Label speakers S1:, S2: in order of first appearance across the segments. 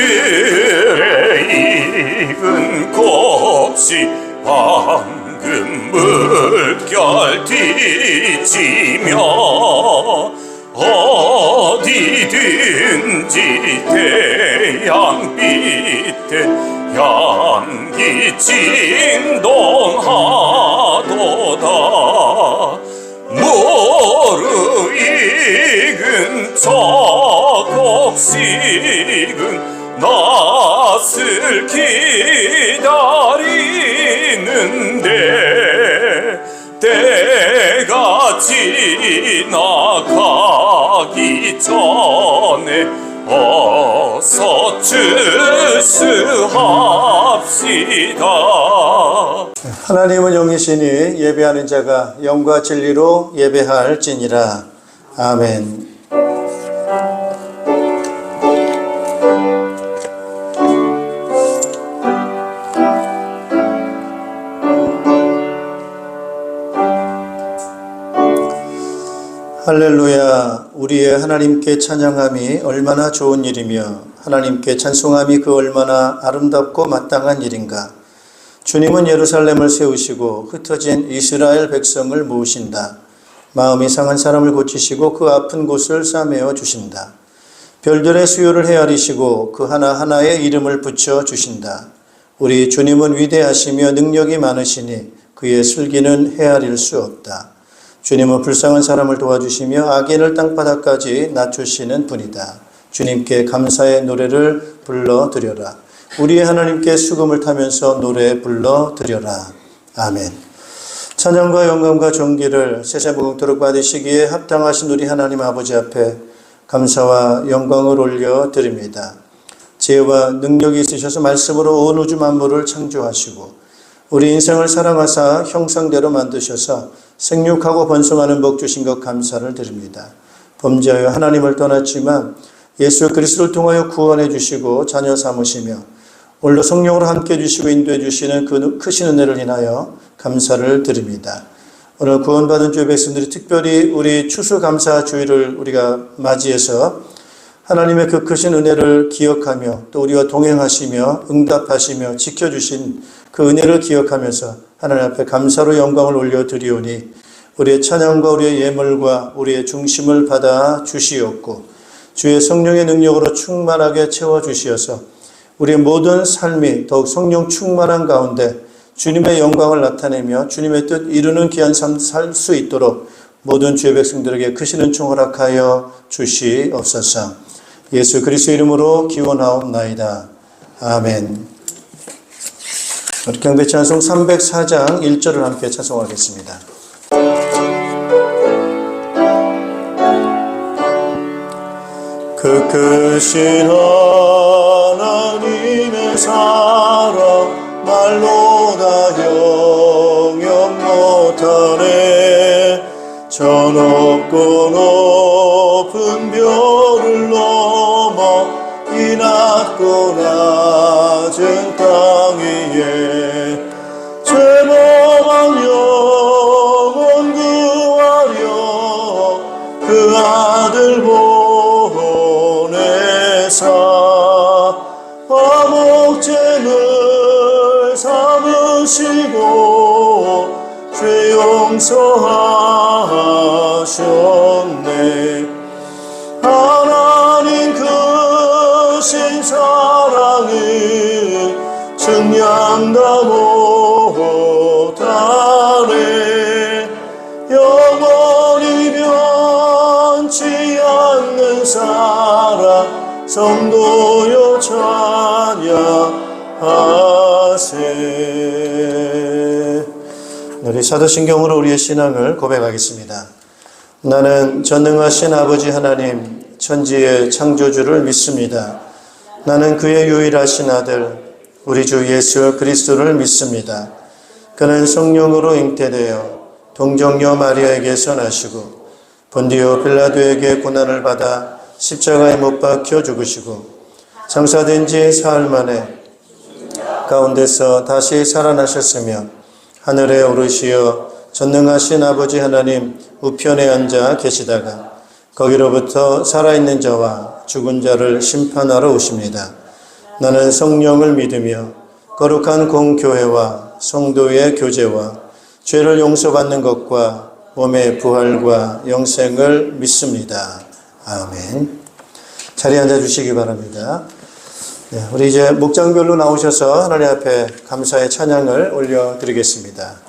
S1: 들에 익은 곱시 황금 물결 뒤치며 어디든지 태양빛에 향기 진동하도다. 무르익은 저 곡식은 낯을 기다리는데 때가 지나가기 전에 어서 출수합시다.
S2: 하나님은 영이시니 예배하는 자가 영과 진리로 예배할지니라. 아멘. 할렐루야. 우리의 하나님께 찬양함이 얼마나 좋은 일이며 하나님께 찬송함이 그 얼마나 아름답고 마땅한 일인가. 주님은 예루살렘을 세우시고 흩어진 이스라엘 백성을 모으신다. 마음이 상한 사람을 고치시고 그 아픈 곳을 싸매어 주신다. 별들의 수요를 헤아리시고 그 하나하나에 이름을 붙여 주신다. 우리 주님은 위대하시며 능력이 많으시니 그의 슬기는 헤아릴 수 없다. 주님은 불쌍한 사람을 도와주시며 악인을 땅바닥까지 낮추시는 분이다. 주님께 감사의 노래를 불러드려라. 우리의 하나님께 수금을 타면서 노래 불러드려라. 아멘. 찬양과 영광과 존귀를 세세무궁토록 받으시기에 합당하신 우리 하나님 아버지 앞에 감사와 영광을 올려드립니다. 지혜와 능력이 있으셔서 말씀으로 온 우주 만물을 창조하시고 우리 인생을 사랑하사 형상대로 만드셔서 생육하고 번성하는 복 주신 것 감사를 드립니다. 범죄하여 하나님을 떠났지만 예수 그리스도를 통하여 구원해 주시고 자녀 삼으시며 오늘도 성령으로 함께 해주시고 인도해 주시는 그 크신 은혜를 인하여 감사를 드립니다. 오늘 구원받은 주의 백성들이 특별히 우리 추수감사주일을 우리가 맞이해서 하나님의 그 크신 은혜를 기억하며 또 우리와 동행하시며 응답하시며 지켜주신 그 은혜를 기억하면서 하나님 앞에 감사로 영광을 올려드리오니 우리의 찬양과 우리의 예물과 우리의 중심을 받아 주시옵고 주의 성령의 능력으로 충만하게 채워주시어서 우리의 모든 삶이 더욱 성령 충만한 가운데 주님의 영광을 나타내며 주님의 뜻 이루는 귀한 삶 살 수 있도록 모든 주의 백성들에게 크신 은총 허락하여 주시옵소서. 예수 그리스도 이름으로 기원하옵나이다. 아멘. 우리 경배 찬송 304장 1절을 함께 찬송하겠습니다. 그 크신 하나님의 사랑 말로 다 형용 못하네. 저 높고 높은 별을 넘어 이 낮고 낮은 땅 위에 죄범한 영혼 구하려 그 아들 보내사 화목제를 삼으시고 죄 용서하셨네. 하나님 크신 사랑을 증량 다 못하네. 영원히 변치 않는 사랑 성도여 찬양하세. 우리 사도신경으로 우리의 신앙을 고백하겠습니다. 나는 전능하신 아버지 하나님 천지의 창조주를 믿습니다. 나는 그의 유일하신 아들 우리 주 예수 그리스도를 믿습니다. 그는 성령으로 잉태되어 동정녀 마리아에게서 나시고 본디오 빌라도에게 고난을 받아 십자가에 못 박혀 죽으시고 장사된 지 사흘 만에 가운데서 다시 살아나셨으며 하늘에 오르시어 전능하신 아버지 하나님 우편에 앉아 계시다가 거기로부터 살아있는 자와 죽은 자를 심판하러 오십니다. 나는 성령을 믿으며 거룩한 공교회와 성도의 교제와 죄를 용서받는 것과 몸의 부활과 영생을 믿습니다. 아멘. 자리에 앉아주시기 바랍니다. 네, 우리 이제 목장별로 나오셔서 하나님 앞에 감사의 찬양을 올려드리겠습니다.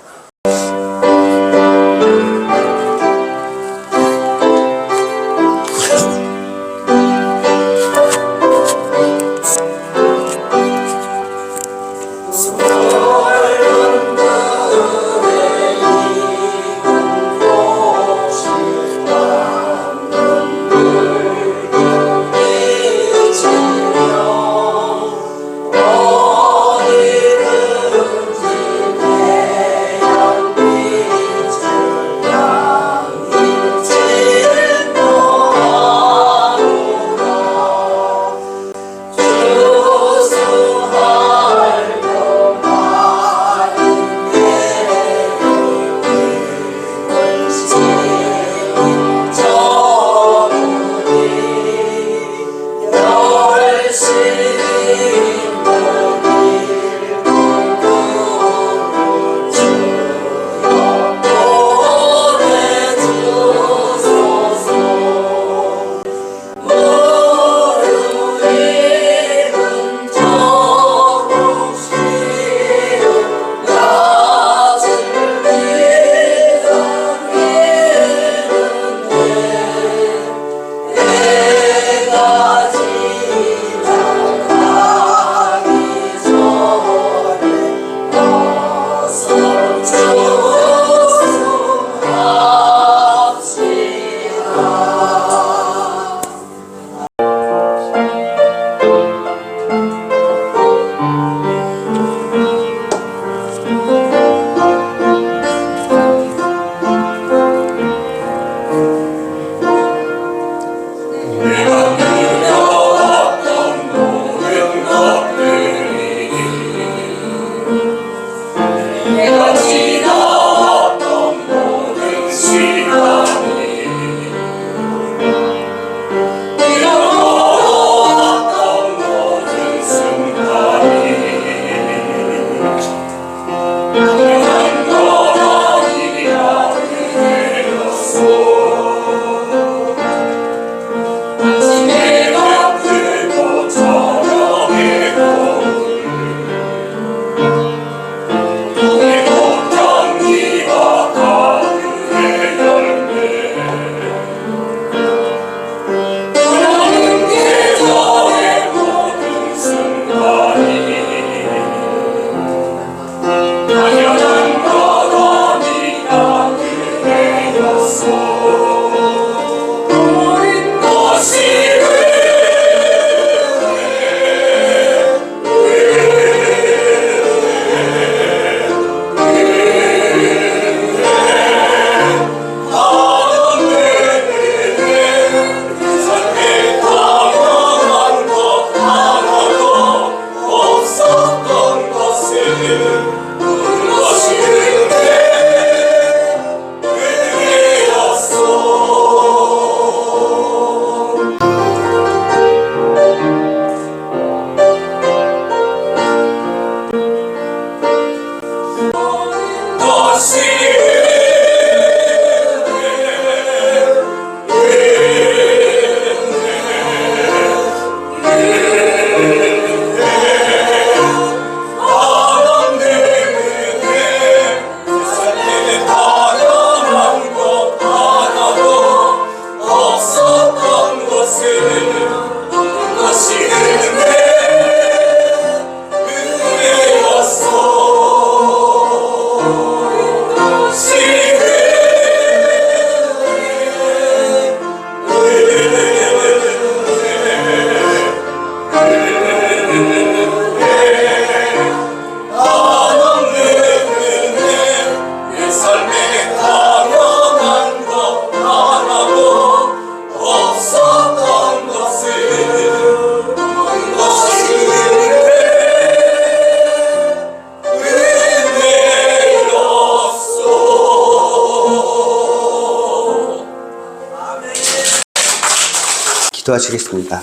S3: 기도하시겠습니다.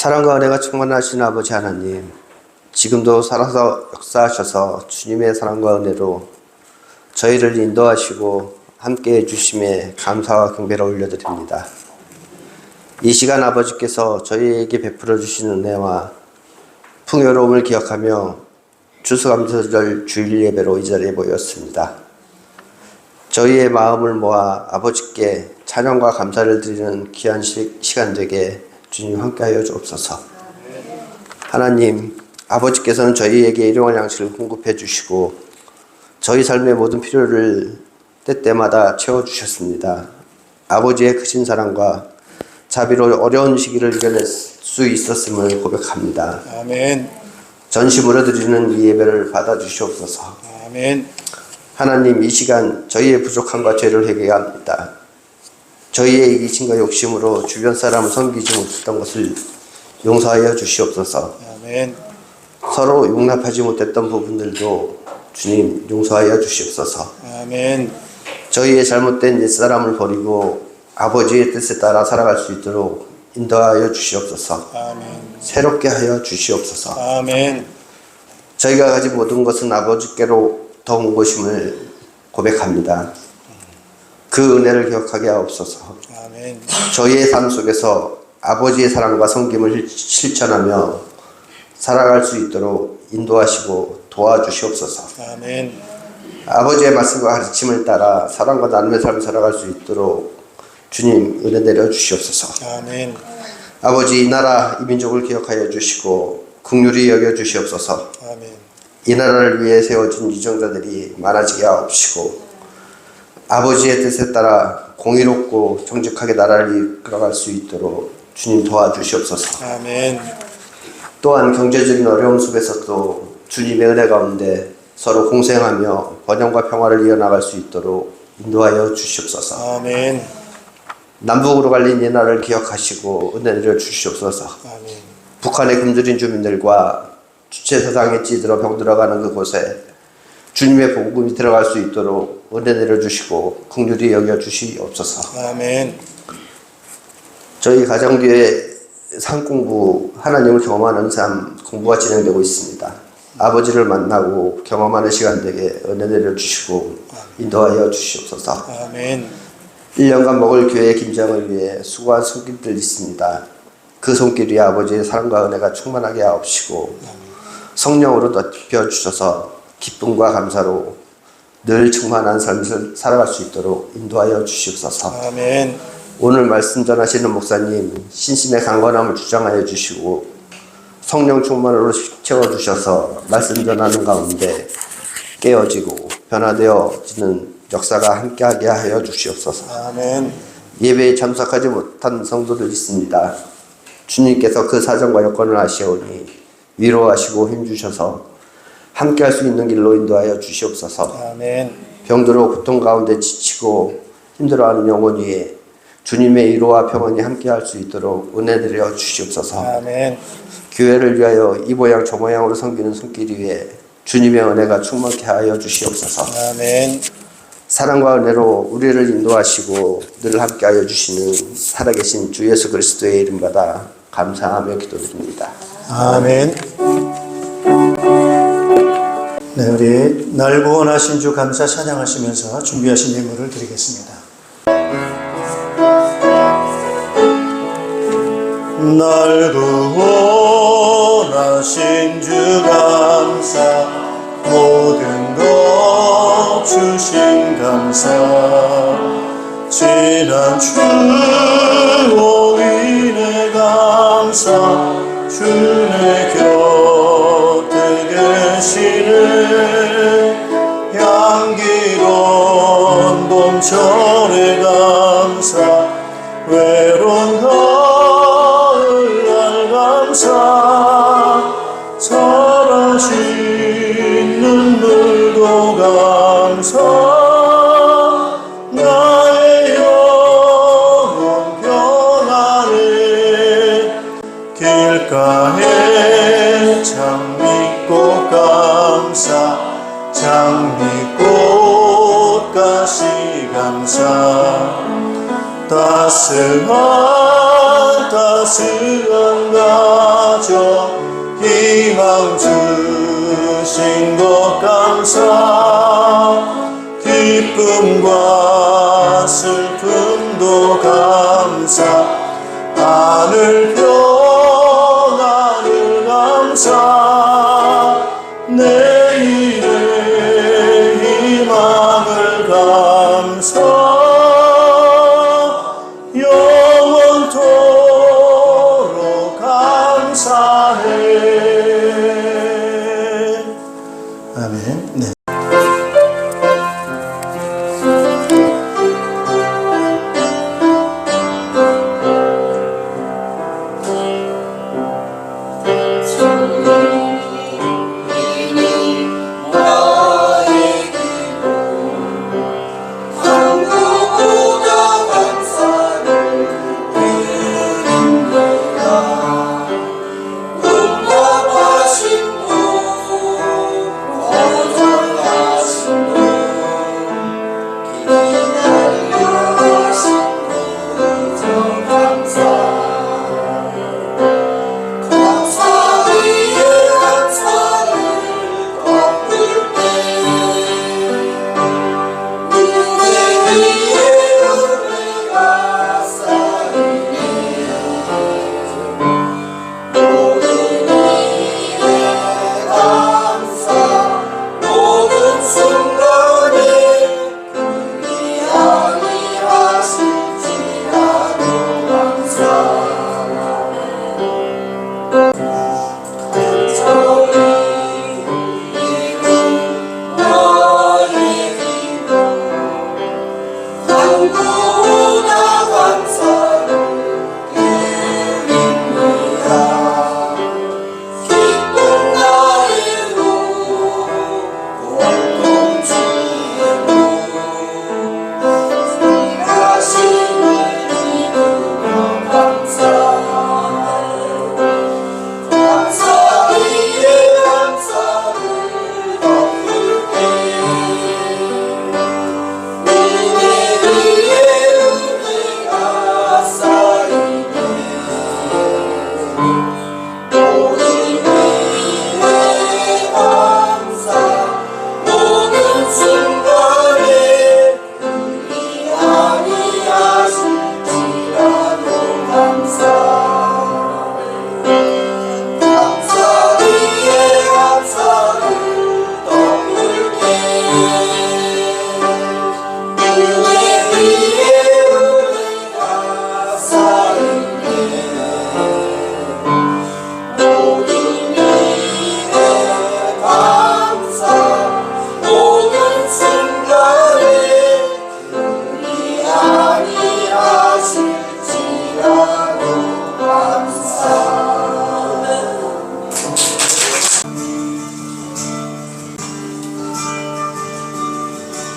S3: 사랑과 은혜가 충만하신 아버지 하나님, 지금도 살아서 역사하셔서 주님의 사랑과 은혜로 저희를 인도하시고 함께 해주심에 감사와 경배를 올려드립니다. 이 시간 아버지께서 저희에게 베풀어 주신 은혜와 풍요로움을 기억하며 추수감사절 주일 예배로 이 자리에 모였습니다. 저희의 마음을 모아 아버지께 찬양과 감사를 드리는 귀한 시간 되게 주님 함께하여 주옵소서. 하나님, 아버지께서는 저희에게 일용할 양식을 공급해 주시고 저희 삶의 모든 필요를 때때마다 채워주셨습니다. 아버지의 크신 사랑과 자비로 어려운 시기를 이겨낼 수 있었음을 고백합니다.
S2: 아멘.
S3: 전심으로 드리는 이 예배를 받아주시옵소서.
S2: 아멘.
S3: 하나님, 이 시간 저희의 부족함과 죄를 회개합니다. 저희의 이기심과 욕심으로 주변 사람을 섬기지 못했던 것을 용서하여 주시옵소서.
S2: 아멘.
S3: 서로 용납하지 못했던 부분들도 주님 용서하여 주시옵소서.
S2: 아멘.
S3: 저희의 잘못된 옛사람을 버리고 아버지의 뜻에 따라 살아갈 수 있도록 인도하여 주시옵소서.
S2: 아멘.
S3: 새롭게 하여 주시옵소서.
S2: 아멘.
S3: 저희가 가진 모든 것은 아버지께로 더 온 것임을 고백합니다. 그 은혜를 기억하게 하옵소서.
S2: 아멘.
S3: 저희의 삶 속에서 아버지의 사랑과 섬김을 실천하며 살아갈 수 있도록 인도하시고 도와주시옵소서.
S2: 아멘.
S3: 아버지의 말씀과 가르침을 따라 사랑과 나눔의 삶을 살아갈 수 있도록 주님 은혜 내려 주시옵소서.
S2: 아멘.
S3: 아버지, 이 나라 이 민족을 기억하여 주시고 긍휼히 여겨 주시옵소서.
S2: 아멘.
S3: 이 나라를 위해 세워준 유정자들이 많아지게 하옵시고 아버지의 뜻에 따라 공의롭고 정직하게 나라를 이끌어갈 수 있도록 주님 도와주시옵소서.
S2: 아멘.
S3: 또한 경제적인 어려움 속에서도 주님의 은혜 가운데 서로 공생하며 번영과 평화를 이어나갈 수 있도록 인도하여 주시옵소서.
S2: 아멘.
S3: 남북으로 갈린 이 나라를 기억하시고 은혜 내려 주시옵소서.
S2: 아멘.
S3: 북한의 굶주린 주민들과 주체사상에 찌들어 병들어가는 그곳에 주님의 복음이 들어갈 수 있도록 은혜 내려주시고 긍휼히 여겨 주시옵소서.
S2: 아멘.
S3: 저희 가정교회 상공부 하나님을 경험하는 삶 공부가 진행되고 있습니다. 아버지를 만나고 경험하는 시간 되게 은혜 내려주시고 인도하여 주시옵소서.
S2: 아멘.
S3: 1년간 먹을 교회 김장을 위해 수고한 손길들 있습니다. 그 손길 위에 아버지의 사랑과 은혜가 충만하게 하옵시고 성령으로 덮여 주셔서 기쁨과 감사로 늘 충만한 삶을 살아갈 수 있도록 인도하여 주시옵소서.
S2: 아멘.
S3: 오늘 말씀 전하시는 목사님 신심의 강건함을 주장하여 주시고 성령 충만으로 채워주셔서 말씀 전하는 가운데 깨어지고 변화되어지는 역사가 함께하게 하여 주시옵소서.
S2: 아멘.
S3: 예배에 참석하지 못한 성도들 있습니다. 주님께서 그 사정과 여건을 아시오니 위로하시고 힘주셔서 함께할 수 있는 길로 인도하여 주시옵소서.
S2: 아멘.
S3: 병들어 고통 가운데 지치고 힘들어하는 영혼 위에 주님의 위로와 평안이 함께할 수 있도록 은혜 드려 주시옵소서.
S2: 아멘.
S3: 교회를 위하여 이 모양 저 모양으로 섬기는 손길 위에 주님의 은혜가 충만케 하여 주시옵소서.
S2: 아멘.
S3: 사랑과 은혜로 우리를 인도하시고 늘 함께하여 주시는 살아계신 주 예수 그리스도의 이름 받아 감사하며 기도드립니다.
S2: 아멘. 네, 우리 날 구원하신 주 감사 찬양하시면서 준비하신 예물을 드리겠습니다. 날 구원하신 주 감사 모든 것 주신 감사 지난 추억인의 감사 주의 곁에 계시는 향기로운 봄철의 감사 외로운 가을날 감사 살아신 눈물도 감사 나의 영혼 변하네 길가에 장미꽃 감사 장미꽃 가시 감사 따스한 따스한 가져 희망 주신 것 감사 기쁨과 슬픔도 감사 하늘 평안을 감사 내일의 희망을 감사 영원토록 감사해. 아멘. 네.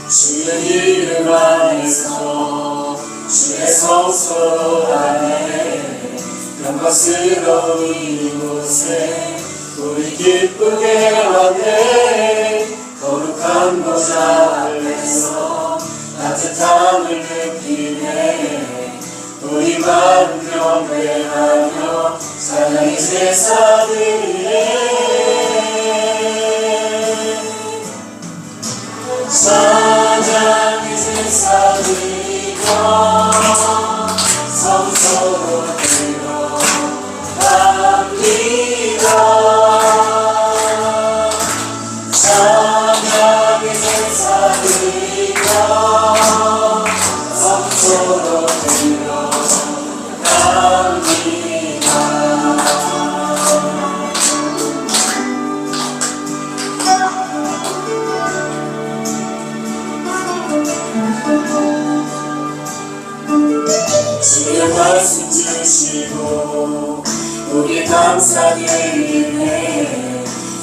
S1: 주의 이름 안에서 주의 성소 안에 영광스러운 이곳에 우리 기쁘게 왔네. 거룩한 보좌 안에서 따뜻함을 느끼네. 우리 마음 경배하며 사랑의 제사 드리네. 사랑의 제사 드리고 성소로 들어갑니다. 사랑의 제사 드리고 성소로 들어갑니다. 주의 말씀 주시고 우리 감사드리네.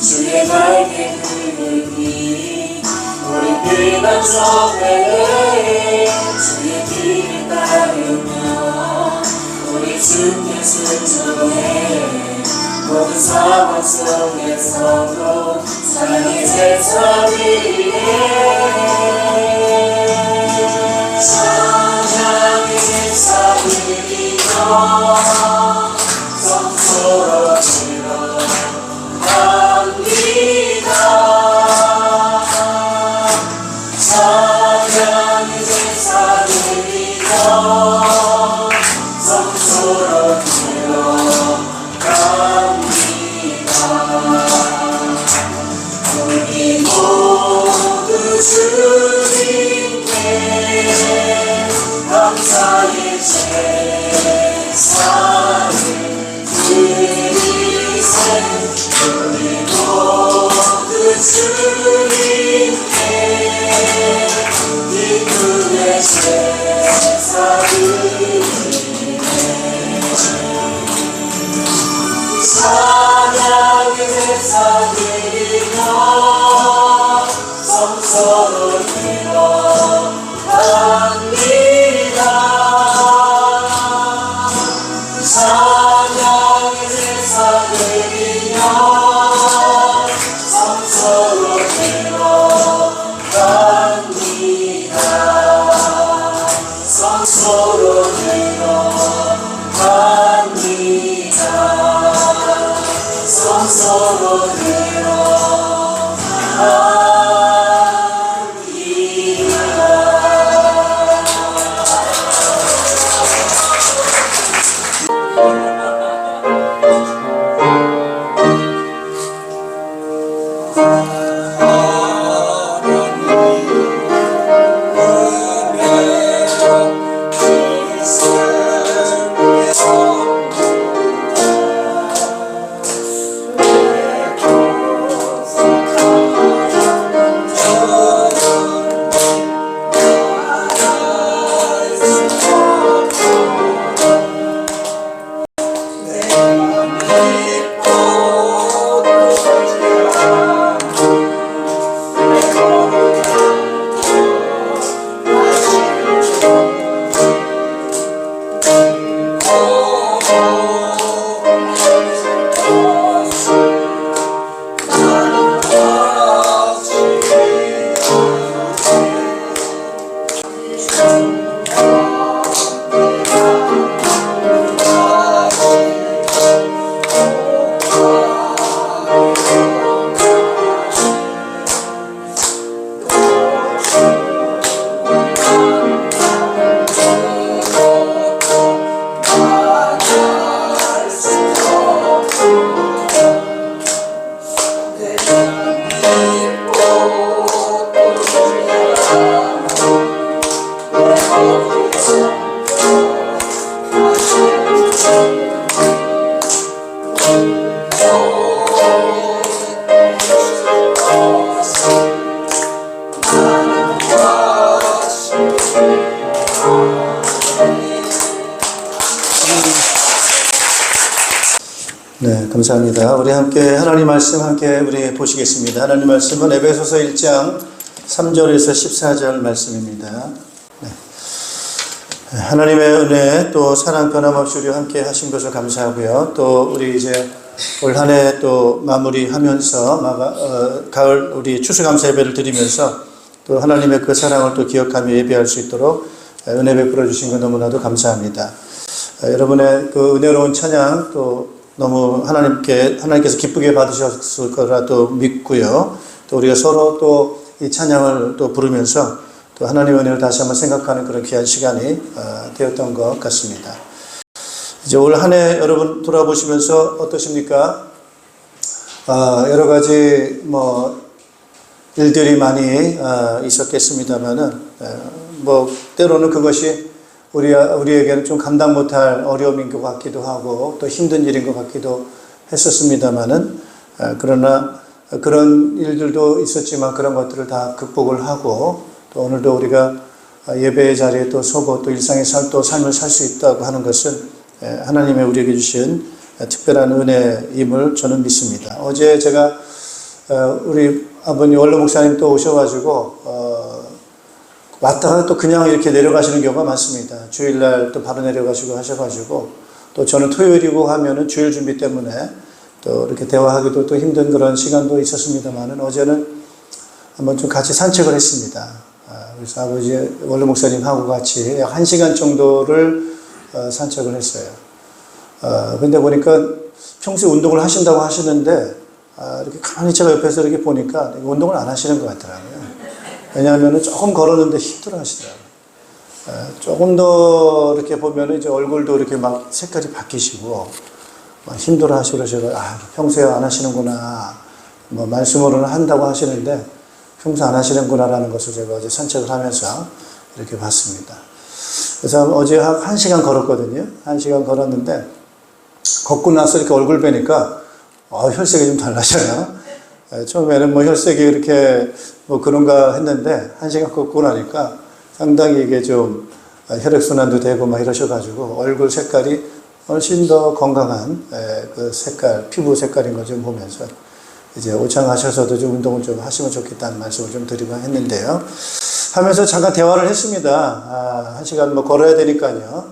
S1: 주의 날개 그늘이 우리 피난 전에 주의 길을 따르며 우리 주께 순종해. 모든 상황 속에서도 사랑의 제사 드리네. 사랑의 제사 드리고 사를 드리세 우리 모두 주님께 기쁨의 제사 드리네 찬양의 제사 드리며 성서로 들어갑니다 찬양의 제사 드리며 성서로 들어갑니다 성서로 들어갑니다 성서로 들어갑니다
S2: 네, 감사합니다. 우리 함께 하나님 말씀 함께 우리 보시겠습니다. 하나님 말씀은 에베소서 1장 3절에서 14절 말씀입니다. 네. 하나님의 은혜 또 사랑 변함없이 우리와 함께 하신 것을 감사하고요. 또 우리 이제 올 한 해 또 마무리하면서 가을 우리 추수감사 예배를 드리면서 또 하나님의 그 사랑을 또 기억하며 예배할 수 있도록 은혜 베풀어 주신 것 너무나도 감사합니다. 여러분의 그 은혜로운 찬양 또 너무 하나님께서 기쁘게 받으셨을 거라도 믿고요. 또 우리가 서로 또 이 찬양을 또 부르면서 또 하나님의 은혜를 다시 한번 생각하는 그런 귀한 시간이 되었던 것 같습니다. 이제 올 한 해 여러분 돌아보시면서 어떠십니까? 여러 가지 일들이 많이 있었겠습니다만은 때로는 그것이 우리에게는 좀 감당 못할 어려움인 것 같기도 하고 또 힘든 일인 것 같기도 했었습니다만은 그러나 그런 일들도 있었지만 그런 것들을 다 극복을 하고 또 오늘도 우리가 예배의 자리에 또 서고 또 일상의 삶을 살 수 있다고 하는 것은 하나님의 우리에게 주신 특별한 은혜임을 저는 믿습니다. 어제 제가 우리 아버님 원로 목사님 또 오셔가지고 왔다가 또 그냥 이렇게 내려가시는 경우가 많습니다. 주일날 또 바로 내려가시고 하셔가지고 또 저는 토요일이고 하면은 주일 준비 때문에 또 이렇게 대화하기도 또 힘든 그런 시간도 있었습니다만은 어제는 한번 좀 같이 산책을 했습니다. 그래서 아버지 원로 목사님하고 같이 약 1시간 정도를 산책을 했어요. 근데 보니까 평소에 운동을 하신다고 하시는데 이렇게 가만히 제가 옆에서 이렇게 보니까 운동을 안 하시는 것 같더라고요. 왜냐하면 조금 걸었는데 힘들어 하시더라고요. 조금 더 이렇게 보면 이제 얼굴도 이렇게 막 색깔이 바뀌시고 막 힘들어 하시고 그러셔서 평소에 안 하시는구나. 말씀으로는 한다고 하시는데 평소 안 하시는구나라는 것을 제가 어제 산책을 하면서 이렇게 봤습니다. 그래서 어제 한 시간 걸었거든요. 한 시간 걸었는데, 걷고 나서 이렇게 얼굴 뵈니까, 혈색이 좀 달라져요. 처음에는 뭐 혈색이 이렇게 뭐 그런가 했는데, 한 시간 걷고 나니까 상당히 이게 좀 혈액순환도 되고 막 이러셔가지고, 얼굴 색깔이 훨씬 더 건강한 그 색깔, 피부 색깔인 걸 좀 보면서, 이제 오창하셔서도 좀 운동을 좀 하시면 좋겠다는 말씀을 좀 드리고 했는데요. 하면서 잠깐 대화를 했습니다. 한 시간 뭐 걸어야 되니까요.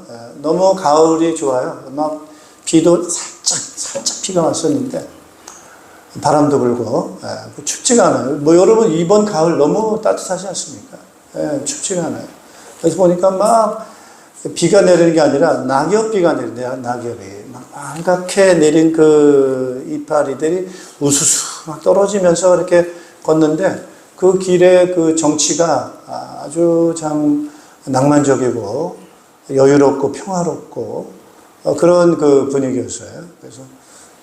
S2: 너무 가을이 좋아요. 막 비도 살짝 비가 왔었는데 바람도 불고 춥지가 않아요. 뭐 여러분 이번 가을 너무 따뜻하지 않습니까? 춥지가 않아요. 그래서 보니까 막 비가 내리는 게 아니라 낙엽비가 내린대요. 낙엽이 막 빨갛게 내린 그 이파리들이 우수수 막 떨어지면서 이렇게 걷는데 그 길의 그 정치가 아주 참 낭만적이고 여유롭고 평화롭고 그런 그 분위기였어요. 그래서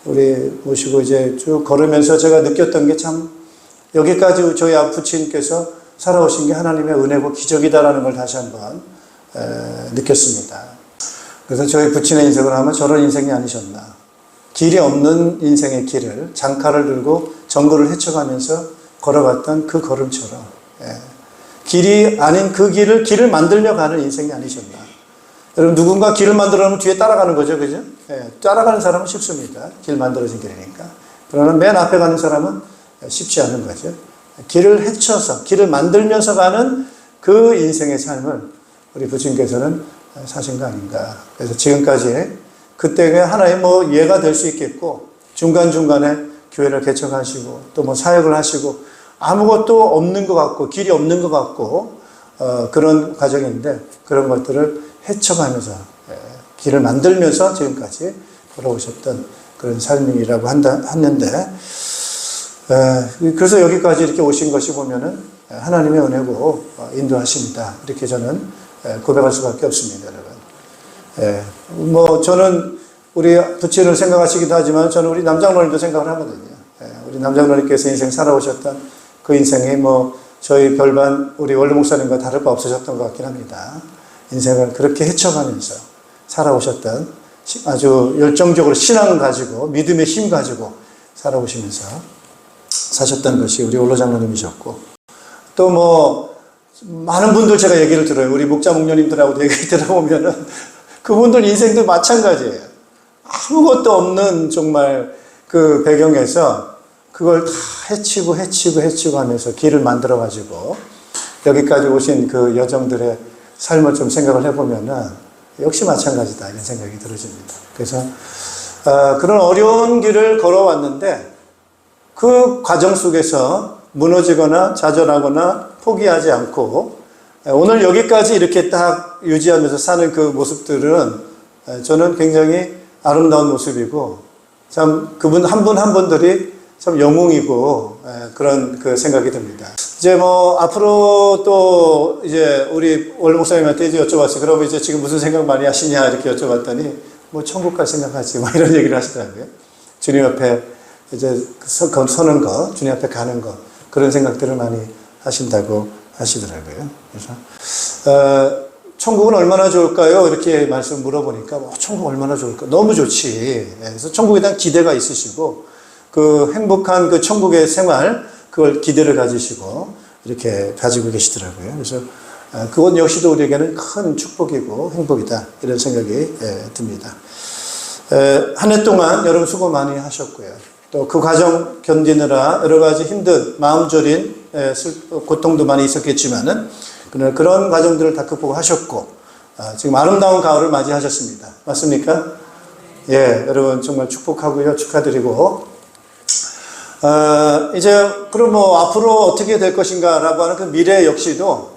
S2: 우리 모시고 이제 쭉 걸으면서 제가 느꼈던 게 참 여기까지 저희 부친께서 살아오신 게 하나님의 은혜고 기적이다라는 걸 다시 한번 느꼈습니다. 그래서 저희 부친의 인생을 하면 저런 인생이 아니셨나. 길이 없는 인생의 길을 장칼을 들고 정글을 헤쳐가면서 걸어갔던 그 걸음처럼 길이 아닌 그 길을 만들려 가는 인생이 아니셨나. 여러분 누군가 길을 만들어놓으면 뒤에 따라가는 거죠. 그죠? 따라가는 사람은 쉽습니다. 길 만들어진 길이니까. 그러나 맨 앞에 가는 사람은 쉽지 않은 거죠. 길을 헤쳐서 길을 만들면서 가는 그 인생의 삶을 우리 부친께서는 사신 거 아닌가. 그래서 지금까지 그때가 하나의 뭐 예가 될 수 있겠고 중간중간에 교회를 개척하시고 또 뭐 사역을 하시고 아무것도 없는 것 같고 길이 없는 것 같고 그런 과정인데 그런 것들을 헤쳐가면서 길을 만들면서 지금까지 걸어오셨던 그런 삶이라고 하는데 그래서 여기까지 이렇게 오신 것이 보면은 하나님의 은혜고 인도하십니다. 이렇게 저는 고백할 수밖에 없습니다, 여러분. 뭐 저는 우리 부친을 생각하시기도 하지만 저는 우리 남장로님도 생각을 하거든요. 우리 남장로님께서 인생 살아오셨던 그 인생이 뭐 저희 별반 우리 원로 목사님과 다를 바 없으셨던 것 같긴 합니다. 인생을 그렇게 헤쳐가면서 살아오셨던 아주 열정적으로 신앙을 가지고 믿음의 힘 가지고 살아오시면서 사셨던 것이 우리 원로 장로님이셨고 또 뭐 많은 분들 제가 얘기를 들어요. 우리 목자 목녀님들하고도 얘기 들어보면은 그분들 인생도 마찬가지예요. 아무것도 없는 정말 그 배경에서 그걸 다 헤치고 하면서 길을 만들어가지고 여기까지 오신 그 여정들의 삶을 좀 생각을 해보면은 역시 마찬가지다 이런 생각이 들어집니다. 그래서 그런 어려운 길을 걸어왔는데 그 과정 속에서 무너지거나 좌절하거나 포기하지 않고 오늘 여기까지 이렇게 딱 유지하면서 사는 그 모습들은 저는 굉장히 아름다운 모습이고 참 그분 한 분 한 분들이 참 영웅이고 그런 그 생각이 듭니다. 이제 뭐 앞으로 또 이제 우리 원로 목사님한테 이제 여쭤봤어요. 그러면 이제 지금 무슨 생각 많이 하시냐 이렇게 여쭤봤더니 뭐 천국 갈 생각하지 뭐 이런 얘기를 하시더라고요. 주님 앞에 이제 서는 거, 주님 앞에 가는 거 그런 생각들을 많이 하신다고 하시더라고요. 그래서 천국은 얼마나 좋을까요? 이렇게 말씀 물어보니까 천국 얼마나 좋을까? 너무 좋지. 그래서 천국에 대한 기대가 있으시고 그 행복한 그 천국의 생활 그걸 기대를 가지시고 이렇게 가지고 계시더라고요. 그래서 그것 역시도 우리에게는 큰 축복이고 행복이다 이런 생각이 듭니다. 한 해 동안 여러분 수고 많이 하셨고요. 또 그 과정 견디느라 여러 가지 힘든 마음 졸인 고통도 많이 있었겠지만은 그런 과정들을 다 극복하셨고 지금 아름다운 가을을 맞이하셨습니다. 맞습니까? 예, 여러분 정말 축복하고요, 축하드리고 이제 그럼 뭐 앞으로 어떻게 될 것인가라고 하는 그 미래 역시도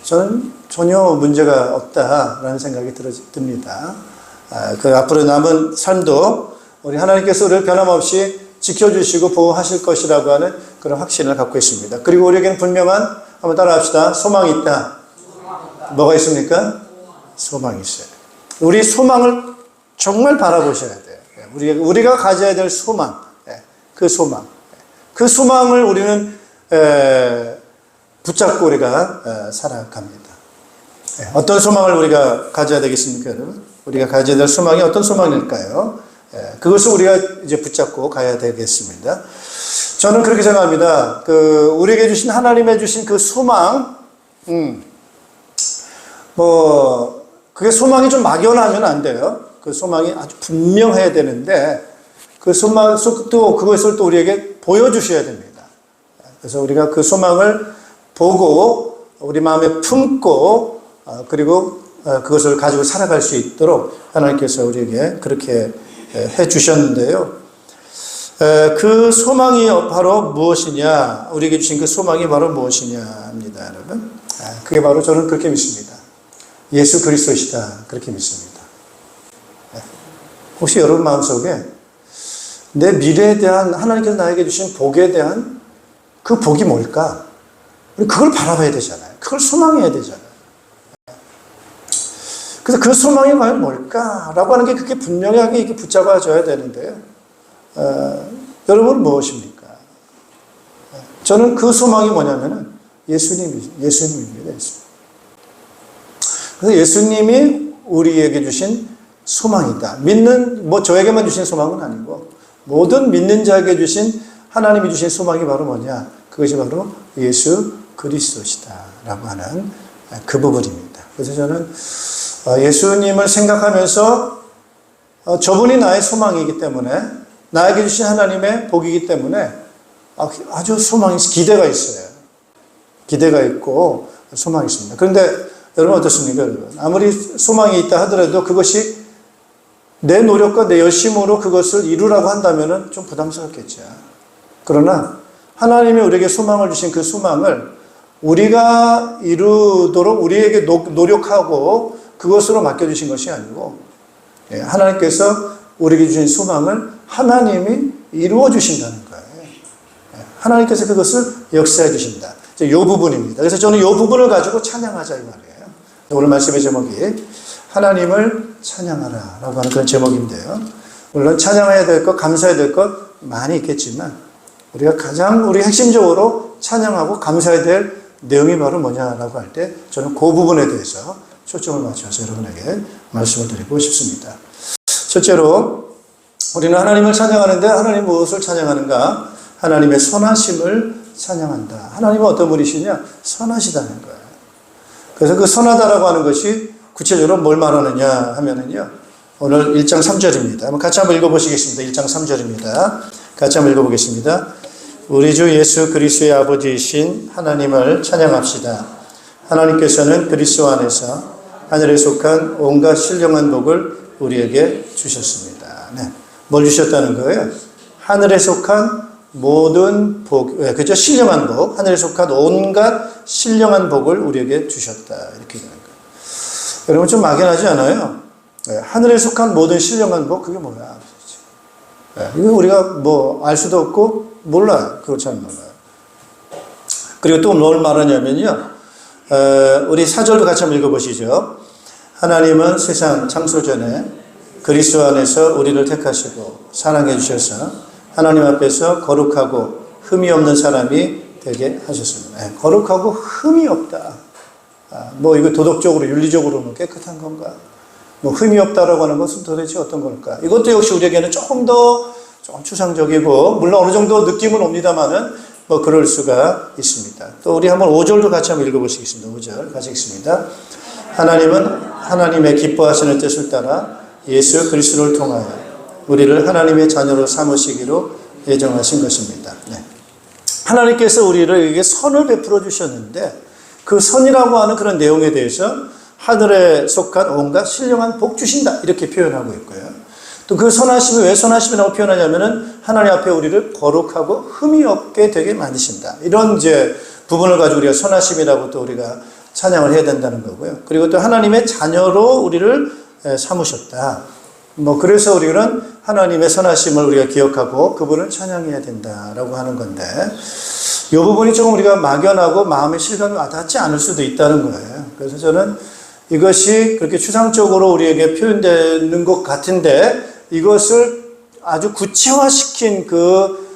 S2: 저는 전혀 문제가 없다라는 생각이 듭니다. 그 앞으로 남은 삶도 우리 하나님께서 우리를 변함없이 지켜주시고 보호하실 것이라고 하는 그런 확신을 갖고 있습니다. 그리고 우리에게는 분명한 한번 따라합시다. 소망이 있다. 뭐가 있습니까? 소망이 있어요. 우리 소망을 정말 바라보셔야 돼요. 우리가 가져야 될 소망, 그 소망, 그 소망을 우리는 붙잡고 우리가 살아갑니다. 어떤 소망을 우리가 가져야 되겠습니까, 여러분? 우리가 가져야 될 소망이 어떤 소망일까요? 그것을 우리가 이제 붙잡고 가야 되겠습니다. 저는 그렇게 생각합니다. 우리에게 주신, 하나님의 주신 그 소망, 그게 소망이 좀 막연하면 안 돼요. 그 소망이 아주 분명해야 되는데, 그 소망, 또 그것을 또 우리에게 보여주셔야 됩니다. 그래서 우리가 그 소망을 보고, 우리 마음에 품고, 그리고 그것을 가지고 살아갈 수 있도록 하나님께서 우리에게 그렇게 해 주셨는데요. 그 소망이 바로 무엇이냐, 우리에게 주신 그 소망이 바로 무엇이냐 합니다, 여러분. 그게 바로 저는 그렇게 믿습니다. 예수 그리스도시다, 그렇게 믿습니다. 혹시 여러분 마음속에 내 미래에 대한, 하나님께서 나에게 주신 복에 대한 그 복이 뭘까? 우리 그걸 바라봐야 되잖아요. 그걸 소망해야 되잖아요. 그래서 그 소망이 과연 뭘까라고 하는 게 그게 분명하게 이렇게 붙잡아줘야 되는데요. 여러분은 무엇입니까? 저는 그 소망이 뭐냐면은 예수님입니다. 예수님. 그래서 예수님이 우리에게 주신 소망이다. 저에게만 주신 소망은 아니고 모든 믿는 자에게 주신, 하나님이 주신 소망이 바로 뭐냐? 그것이 바로 예수 그리스도시다라고 하는 그 부분입니다. 그래서 저는 예수님을 생각하면서 저분이 나의 소망이기 때문에, 나에게 주신 하나님의 복이기 때문에 아주 소망이, 기대가 있어요. 기대가 있고 소망이 있습니다. 그런데 여러분 어떻습니까? 여러분? 아무리 소망이 있다 하더라도 그것이 내 노력과 내 열심으로 그것을 이루라고 한다면 좀 부담스럽겠죠. 그러나 하나님이 우리에게 소망을 주신 그 소망을 우리가 이루도록 우리에게 노력하고 그것으로 맡겨주신 것이 아니고, 하나님께서 우리에게 주신 소망을 하나님이 이루어 주신다는 거예요. 하나님께서 그것을 역사해 주신다. 이 부분입니다. 그래서 저는 이 부분을 가지고 찬양하자 이 말이에요. 오늘 말씀의 제목이 하나님을 찬양하라 라고 하는 그런 제목인데요. 물론 찬양해야 될 것, 감사해야 될 것 많이 있겠지만, 우리가 가장 우리 핵심적으로 찬양하고 감사해야 될 내용이 바로 뭐냐라고 할 때 저는 그 부분에 대해서 초점을 맞춰서 여러분에게 말씀을 드리고 싶습니다. 첫째로 우리는 하나님을 찬양하는데, 하나님 무엇을 찬양하는가? 하나님의 선하심을 찬양한다. 하나님은 어떤 분이시냐? 선하시다는 거예요. 그래서 그 선하다라고 하는 것이 구체적으로 뭘 말하느냐 하면은요, 오늘 1장 3절입니다. 같이 한번 읽어보시겠습니다. 1장 3절입니다. 같이 한번 읽어보겠습니다. 우리 주 예수 그리스도의 아버지이신 하나님을 찬양합시다. 하나님께서는 그리스도 안에서 하늘에 속한 온갖 신령한 복을 우리에게 주셨습니다. 네. 뭘 주셨다는 거예요? 하늘에 속한 모든 복, 그죠? 신령한 복, 하늘에 속한 온갖 신령한 복을 우리에게 주셨다. 이렇게 되는 거예요. 여러분 좀 막연하지 않아요? 하늘에 속한 모든 신령한 복, 그게 뭐야? 이거 우리가 알 수도 없고 몰라요. 그거 잘 몰라요. 그리고 또 뭘 말하냐면요, 우리 4절도 같이 한번 읽어보시죠. 하나님은 세상 창조 전에 그리스도 안에서 우리를 택하시고 사랑해 주셔서 하나님 앞에서 거룩하고 흠이 없는 사람이 되게 하셨습니다. 거룩하고 흠이 없다. 이거 도덕적으로, 윤리적으로는 깨끗한 건가? 흠이 없다라고 하는 것은 도대체 어떤 걸까? 이것도 역시 우리에게는 조금 추상적이고, 물론 어느 정도 느낌은 옵니다만은, 그럴 수가 있습니다. 또 우리 한번 5절도 같이 한번 읽어보시겠습니다. 5절 같이 읽습니다. 하나님은 하나님의 기뻐하시는 뜻을 따라 예수 그리스도를 통하여 우리를 하나님의 자녀로 삼으시기로 예정하신 것입니다. 네. 하나님께서 우리에게 선을 베풀어 주셨는데, 그 선이라고 하는 그런 내용에 대해서 하늘에 속한 온갖 신령한 복 주신다, 이렇게 표현하고 있고요. 또 그 선하심이 왜 선하심이라고 표현하냐면은 하나님 앞에 우리를 거룩하고 흠이 없게 되게 만드신다. 이런 이제 부분을 가지고 우리가 선하심이라고 또 우리가 찬양을 해야 된다는 거고요. 그리고 또 하나님의 자녀로 우리를 삼으셨다. 그래서 우리는 하나님의 선하심을 우리가 기억하고 그분을 찬양해야 된다라고 하는 건데, 이 부분이 조금 우리가 막연하고 마음의 실감이 와닿지 않을 수도 있다는 거예요. 그래서 저는 이것이 그렇게 추상적으로 우리에게 표현되는 것 같은데, 이것을 아주 구체화시킨 그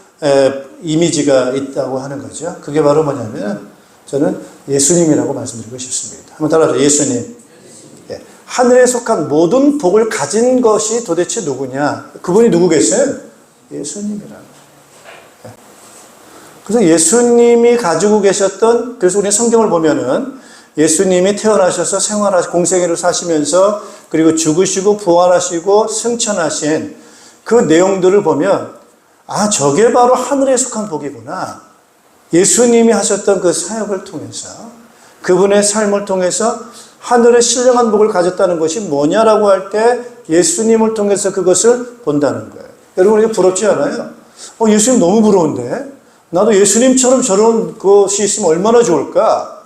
S2: 이미지가 있다고 하는 거죠. 그게 바로 뭐냐면, 저는 예수님이라고 말씀드리고 싶습니다. 한번 따라하죠. 예수님. 예. 하늘에 속한 모든 복을 가진 것이 도대체 누구냐? 그분이 누구겠어요? 예수님이라고. 예. 그래서 예수님이 가지고 계셨던, 그래서 우리 성경을 보면은 예수님이 태어나셔서 공생애를 사시면서 그리고 죽으시고 부활하시고 승천하신 그 내용들을 보면 저게 바로 하늘에 속한 복이구나. 예수님이 하셨던 그 사역을 통해서 그분의 삶을 통해서 하늘의 신령한 복을 가졌다는 것이 뭐냐라고 할 때 예수님을 통해서 그것을 본다는 거예요. 여러분 이게 부럽지 않아요? 예수님 너무 부러운데 나도 예수님처럼 저런 것이 있으면 얼마나 좋을까?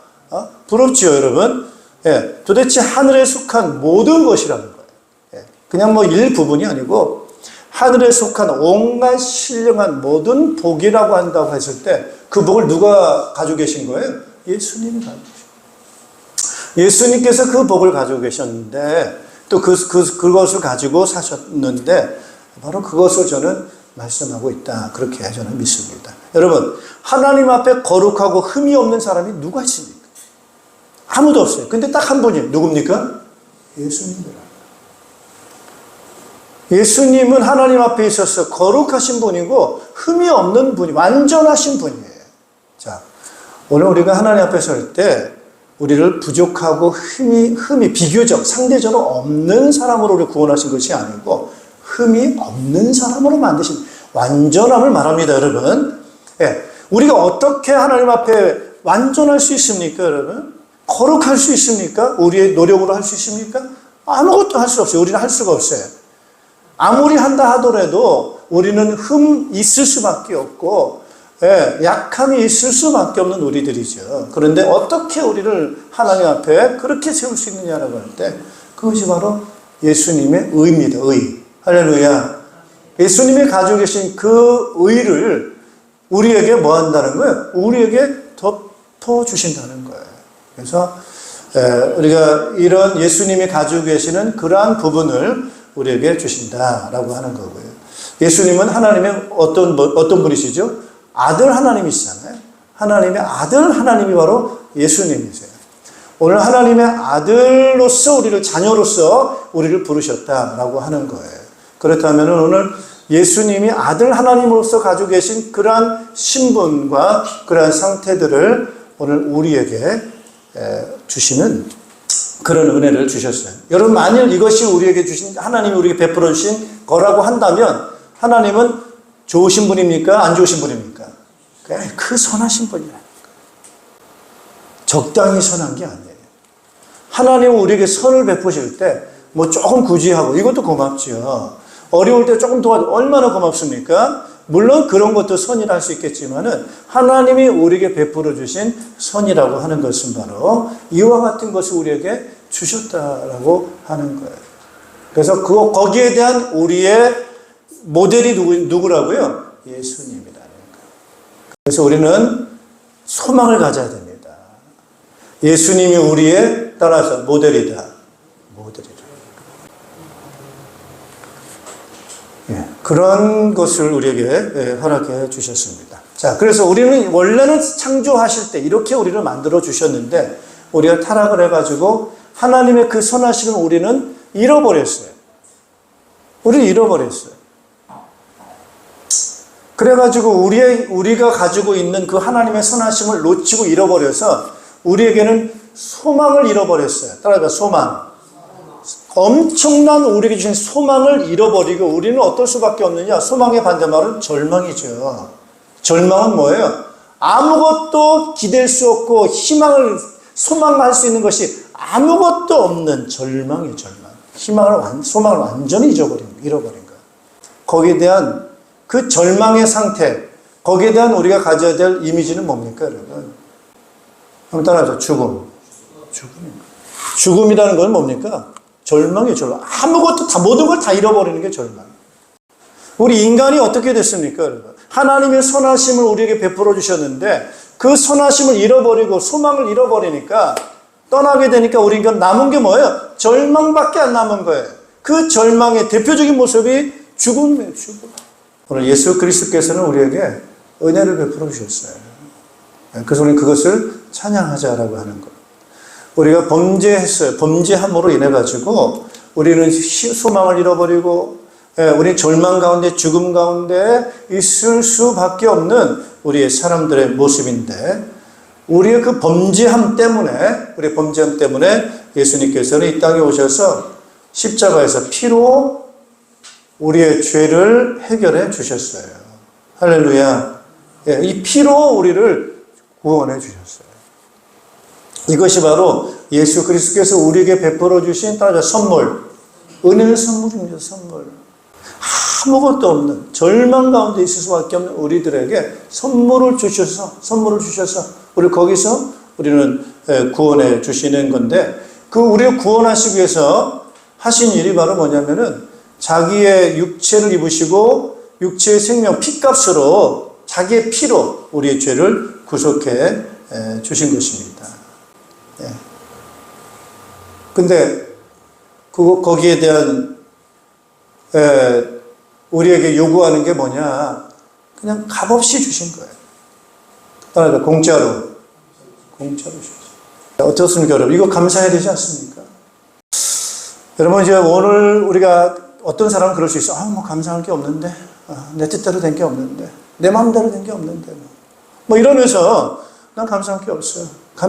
S2: 부럽지요, 여러분? 예, 도대체 하늘에 속한 모든 것이라는 거예요. 예, 그냥 일부분이 아니고 하늘에 속한 온갖 신령한 모든 복이라고 한다고 했을 때 그 복을 누가 가지고 계신 거예요? 예수님이 가지고 계신 거예요. 예수님께서 그 복을 가지고 계셨는데 또 그것을 가지고 사셨는데 바로 그것을 저는 말씀하고 있다. 그렇게 저는 믿습니다. 여러분, 하나님 앞에 거룩하고 흠이 없는 사람이 누가 있습니까? 아무도 없어요. 근데 딱 한 분이 누굽니까? 예수님이라. 예수님은 하나님 앞에 있어서 거룩하신 분이고 흠이 없는 분이 완전하신 분이에요. 자, 오늘 우리가 하나님 앞에 설 때 우리를 부족하고 흠이 비교적 상대적으로 없는 사람으로 우리 구원하신 것이 아니고 흠이 없는 사람으로 만드신 완전함을 말합니다, 여러분. 예, 우리가 어떻게 하나님 앞에 완전할 수 있습니까, 여러분? 거룩할 수 있습니까? 우리의 노력으로 할 수 있습니까? 아무것도 할 수 없어요. 우리는 할 수가 없어요. 아무리 한다 하더라도 우리는 흠 있을 수밖에 없고 약함이 있을 수밖에 없는 우리들이죠. 그런데 어떻게 우리를 하나님 앞에 그렇게 세울 수 있느냐라고 할 때 그것이 바로 예수님의 의입니다. 의. 할렐루야. 예수님이 가지고 계신 그 의를 우리에게 뭐 한다는 거예요? 우리에게 덮어주신다는 거예요. 그래서 우리가 이런 예수님이 가지고 계시는 그러한 부분을 우리에게 주신다라고 하는 거고요. 예수님은 하나님의 어떤 분이시죠? 아들 하나님이시잖아요. 하나님의 아들 하나님이 바로 예수님이세요. 오늘 하나님의 아들로서 우리를 자녀로서 우리를 부르셨다라고 하는 거예요. 그렇다면 오늘 예수님이 아들 하나님으로서 가지고 계신 그러한 신분과 그러한 상태들을 오늘 우리에게 주시는 그런 은혜를 주셨어요. 여러분, 만일 이것이 우리에게 주신, 하나님이 우리에게 베풀어 주신 거라고 한다면 하나님은 좋으신 분입니까? 안 좋으신 분입니까? 그 선하신 분이라니까. 적당히 선한 게 아니에요. 하나님은 우리에게 선을 베푸실 때 조금 구제하고 이것도 고맙죠. 어려울 때 조금 도와줘. 얼마나 고맙습니까? 물론 그런 것도 선이라 할 수 있겠지만은 하나님이 우리에게 베풀어 주신 선이라고 하는 것은 바로 이와 같은 것을 우리에게 주셨다라고 하는 거예요. 그래서 거기에 대한 우리의 모델이 누구라고요? 예수님이라는 거예요. 그래서 우리는 소망을 가져야 됩니다. 예수님이 우리의 따라서 모델이다. 모델이다. 예, 그런 것을 우리에게 허락해 주셨습니다. 자, 그래서 우리는 원래는 창조하실 때 이렇게 우리를 만들어 주셨는데 우리가 타락을 해가지고 하나님의 그 선하심을 우리는 잃어버렸어요. 우리는 잃어버렸어요. 그래가지고 우리가 가지고 있는 그 하나님의 선하심을 놓치고 잃어버려서 우리에게는 소망을 잃어버렸어요. 따라해봐, 소망. 엄청난 우리에게 주신 소망을 잃어버리고 우리는 어떨 수밖에 없느냐? 소망의 반대말은 절망이죠. 절망은 뭐예요? 아무것도 기댈 수 없고 소망할 수 있는 것이 아무것도 없는 절망이에요. 절망. 소망을 완전히 잃어버린 거예요. 거기에 대한 그 절망의 상태, 거기에 대한 우리가 가져야 될 이미지는 뭡니까, 여러분? 한번 따라하죠. 죽음입니다. 죽음이라는 건 뭡니까? 절망이에요, 절망. 모든 걸 다 잃어버리는 게 절망. 우리 인간이 어떻게 됐습니까, 여러분? 하나님의 선하심을 우리에게 베풀어 주셨는데 그 선하심을 잃어버리고 소망을 잃어버리니까 떠나게 되니까 우리 인간 남은 게 뭐예요? 절망밖에 안 남은 거예요. 그 절망의 대표적인 모습이 죽음이에요, 죽음. 오늘 예수 그리스도께서는 우리에게 은혜를 베풀어 주셨어요. 그래서 우리는 그것을 찬양하자라고 하는 것. 우리가 범죄했어요. 범죄함으로 인해 가지고 우리는 소망을 잃어버리고 우리 절망 가운데 죽음 가운데 있을 수밖에 없는 우리의 사람들의 모습인데 우리의 그 범죄함 때문에 예수님께서는 이 땅에 오셔서 십자가에서 피로 우리의 죄를 해결해 주셨어요. 할렐루야. 이 피로 우리를 구원해 주셨어요. 이것이 바로 예수 그리스도께서 우리에게 베풀어 주신 따라 선물, 은혜의 선물입니다. 선물. 아무것도 없는 절망 가운데 있을 수밖에 없는 우리들에게 선물을 주셔서 우리 거기서 우리는 구원해 주시는 건데 그 우리를 구원하시기 위해서 하신 일이 바로 뭐냐면은 자기의 육체를 입으시고 육체의 생명 피값으로 자기의 피로 우리의 죄를 구속해 주신 것입니다. 근데 거기에 대한 우리에게 요구하는 게 뭐냐? 그냥 값없이 주신 거예요. 따라서 공짜로 주셨어요. 어떻습니까, 여러분? 이거 감사해야 되지 않습니까? 여러분, 이제 오늘 우리가 어떤 사람은 그럴 수 있어. 뭐 감사할 게 없는데, 내 뜻대로 된 게 없는데, 내 마음대로 된 게 없는데, 뭐 이러면서 난 감사할 게 없어요.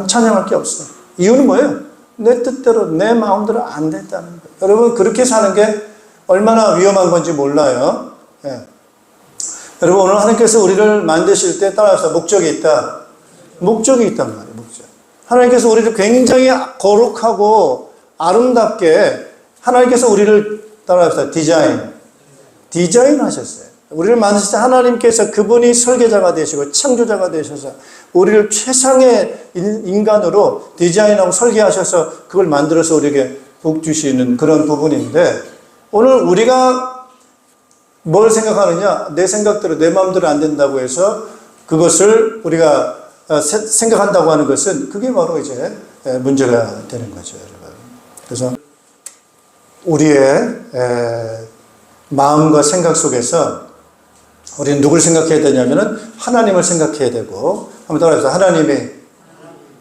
S2: 찬양할 게 없어요. 이유는 뭐예요? 내 뜻대로, 내 마음대로 안 됐다는 거예요. 여러분, 그렇게 사는 게 얼마나 위험한 건지 몰라요. 여러분, 오늘 하나님께서 우리를 만드실 때 따라서 목적이 있다. 목적이 있단 말이에요, 목적. 하나님께서 우리를 굉장히 거룩하고 아름답게 하나님께서 우리를 따라서 디자인하셨어요. 우리를 만드실 때 하나님께서 그분이 설계자가 되시고 창조자가 되셔서 우리를 최상의 인간으로 디자인하고 설계하셔서 그걸 만들어서 우리에게 복 주시는 그런 부분인데 오늘 우리가 뭘 생각하느냐? 내 생각대로 내 마음대로 안 된다고 해서 그것을 우리가 생각한다고 하는 것은 그게 바로 이제 문제가 되는 거죠, 여러분. 그래서 우리의 마음과 생각 속에서 우리는 누굴 생각해야 되냐면은 하나님을 생각해야 되고 한번 따라해보세요. 하나님이